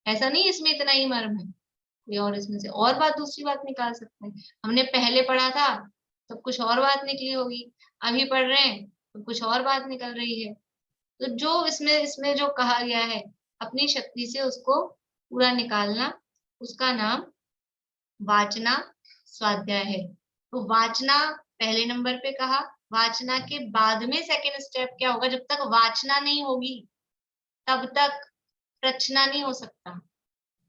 ऐसा नहीं इसमें इतना ही मर्म है, कोई और इसमें से और बात, दूसरी बात निकाल सकते हैं। हमने पहले पढ़ा था तो कुछ और बात निकली होगी, अभी पढ़ रहे हैं तो कुछ और बात निकल रही है। तो जो इसमें जो कहा गया है, अपनी शक्ति से उसको पूरा निकालना, उसका नाम वाचना स्वाध्याय है। तो वाचना पहले नंबर पे कहा, वाचना के बाद में सेकंड स्टेप क्या होगा, जब तक वाचना नहीं होगी तब तक प्रचना नहीं हो सकता।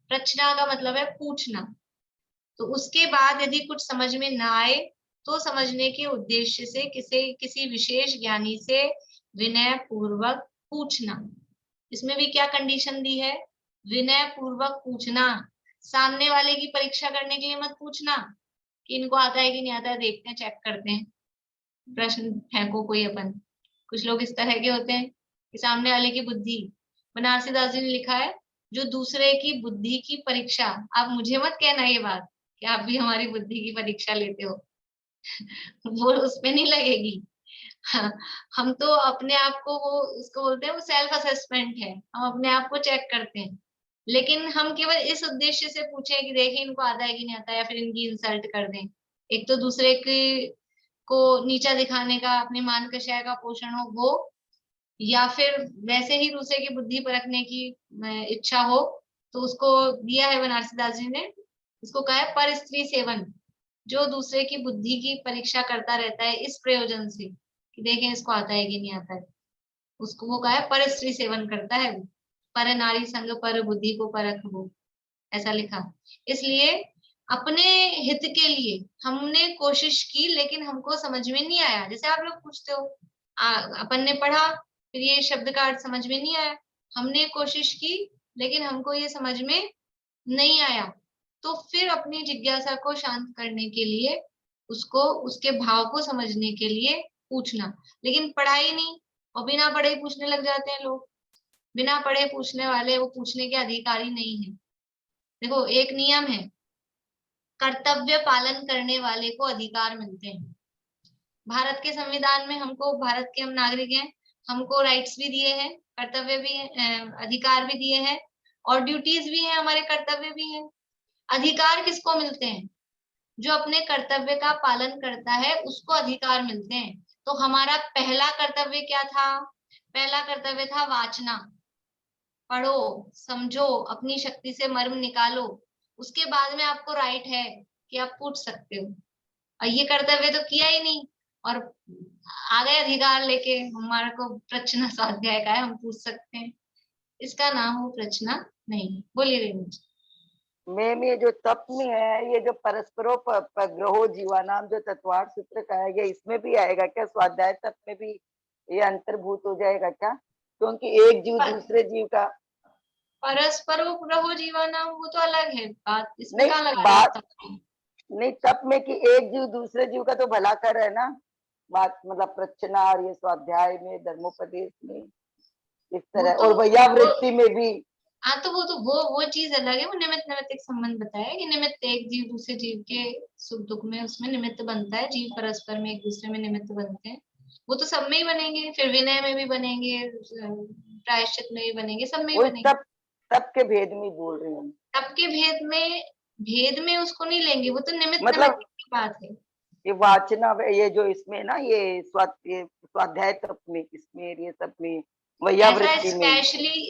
प्रचना का मतलब है पूछना। तो उसके बाद यदि कुछ समझ में ना आए तो समझने के उद्देश्य से किसी विशेष ज्ञानी से विनय पूर्वक पूछना। इसमें भी क्या कंडीशन दी है, विनय पूर्वक पूछना। सामने वाले की परीक्षा करने के लिए मत पूछना कि इनको आता है कि नहीं आता है, देखते हैं, चेक करते हैं, प्रश्न फेंको कोई अपन। कुछ लोग इस तरह के होते हैं कि सामने वाले की बुद्धि, बनारसी दास जी ने लिखा है, जो दूसरे की बुद्धि की परीक्षा, आप मुझे मत कहना ये बात कि आप भी हमारी बुद्धि की परीक्षा लेते हो वो उस पे नहीं लगेगी। हाँ, हम तो अपने आप को, वो उसको बोलते हैं, वो सेल्फ असेसमेंट है, हम अपने आप को चेक करते हैं। लेकिन हम केवल इस उद्देश्य से पूछें कि देखें इनको आता है कि नहीं आता है, या फिर इनकी इंसल्ट कर दें, एक तो दूसरे को नीचा दिखाने का, अपने मान कषाय का पोषण हो वो, या फिर वैसे ही दूसरे की बुद्धि परखने की इच्छा हो। तो उसको दिया है बनारसी दास जी ने, उसको कहा है पर स्त्री सेवन, जो दूसरे की बुद्धि की परीक्षा करता रहता है इस प्रयोजन से कि देखें इसको आता है कि नहीं आता है, उसको वो कहा है पर स्त्री सेवन करता है, पर नारी संग पर बुद्धि को परख वो, ऐसा लिखा। इसलिए अपने हित के लिए हमने कोशिश की, लेकिन हमको समझ में नहीं आया। जैसे आप लोग पूछते हो, अपन ने पढ़ा, फिर ये शब्द का अर्थ समझ में नहीं आया, हमने कोशिश की लेकिन हमको ये समझ में नहीं आया, तो फिर अपनी जिज्ञासा को शांत करने के लिए, उसको उसके भाव को समझने के लिए पूछना। लेकिन पढ़ाई नहीं, और बिना पढ़े पूछने लग जाते हैं लोग। बिना पढ़े पूछने वाले वो पूछने के अधिकारी नहीं है। देखो एक नियम है, कर्तव्य पालन करने वाले को अधिकार मिलते हैं। भारत के संविधान में हमको, भारत के हम नागरिक हैं, हमको राइट्स भी दिए हैं, कर्तव्य भी है, अधिकार भी दिए हैं, और ड्यूटीज भी हैं, हमारे कर्तव्य भी हैं। अधिकार किसको मिलते हैं, जो अपने कर्तव्य का पालन करता है उसको अधिकार मिलते हैं। तो हमारा पहला कर्तव्य क्या था, पहला कर्तव्य था वाचना, पढ़ो, समझो, अपनी शक्ति से मर्म निकालो, उसके बाद में आपको राइट है कि आप पूछ सकते हो। और ये कर्तव्य तो किया ही नहीं, और आ गए अधिकार लेके, हमारे को प्रचना स्वाध्याय का है, हम पूछ सकते हैं, इसका नाम हो प्रचना नहीं। बोलिए रेणु जी। मैम ये जो तप में है, ये जो परस्परो ग्रहो जीवानाम जो तत्वार्थ सूत्र कहा गया, इसमें भी आएगा क्या, स्वाध्याय तप में भी ये अंतर्भूत हो जाएगा क्या? क्योंकि एक जीव दूसरे जीव का, परस्परो ग्रहो जीवानाम वो तो अलग है बात, इसमें नहीं कहाँ लगा बात नहीं तप में कि एक जीव दूसरे जीव का तो भला कर रहा है ना, बात मतलब प्रचना और ये स्वाध्याय में, धर्मोपदेश में, इस तरह, और वैयावृत्ति में भी। हाँ, तो वो चीज अलग है, वो निमित्त नैमित्तिक संबंध बताया कि निमित्त एक जीव दूसरे जीव के सुख दुख में उसमें निमित्त बनता है, जीव परस्पर में एक दूसरे में निमित्त बनते हैं, वो तो सब में ही बनेंगे, फिर विनय में भी बनेंगे, प्रायश्चित में भी बनेंगे, सब में ही बनेंगे। तप के भेद में बोल रही हूँ, तप के भेद में उसको नहीं लेंगे, वो तो निमित्त मतलब नैमित्तिक की बात है। ये वाचना, ये जो इसमें ना, ये स्वाध्याय तप में, इसमें ये सब में वैयावृत्ति में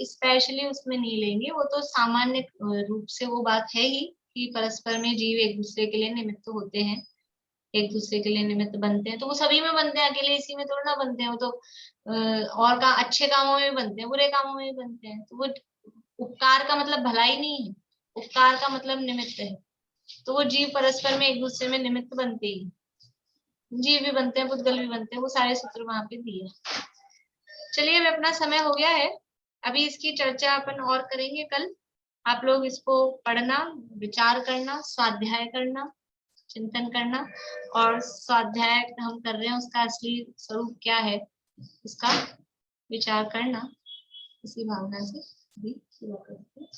स्पेशली उसमें नहीं लेंगे, वो तो सामान्य रूप से वो बात है ही कि परस्पर में जीव एक दूसरे के लिए निमित्त होते हैं, एक दूसरे के लिए निमित्त बनते हैं, तो वो सभी में बनते हैं, अकेले इसी में थोड़ा ना बनते हैं। वो तो और का अच्छे कामों में भी बनते हैं, बुरे कामों में भी बनते हैं। तो वो उपकार का मतलब भलाई नहीं है, उपकार का मतलब निमित्त है। तो वो जीव परस्पर में एक दूसरे में निमित्त बनते ही, जीव भी बनते हैं, पुद्गल भी बनते हैं, वो सारे सूत्र वहां पे दिए। चलिए अब अपना समय हो गया है, अभी इसकी चर्चा अपन और करेंगे कल। आप लोग इसको पढ़ना, विचार करना, स्वाध्याय करना, चिंतन करना, और स्वाध्याय हम कर रहे हैं उसका असली स्वरूप क्या है उसका विचार करना। इसी भावना से भी शुरू करते हैं।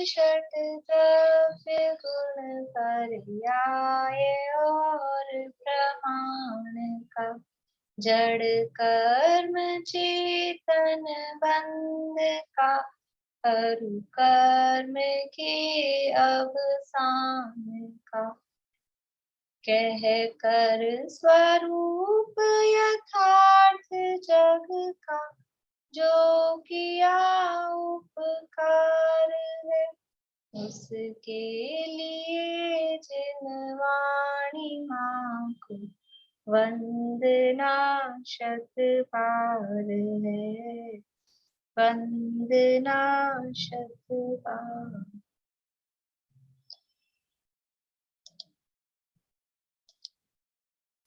षट द्रव्य गुण पर्याय और प्रमाण का, जड़ कर्म चेतन बंध का, अरु कर्म के अवसान का, कह कर स्वरूप यथार्थ जग का, जो किया उपकार है, उसके लिए जिन वाणी मां को वंदना शत बार है, वंदना शत बार।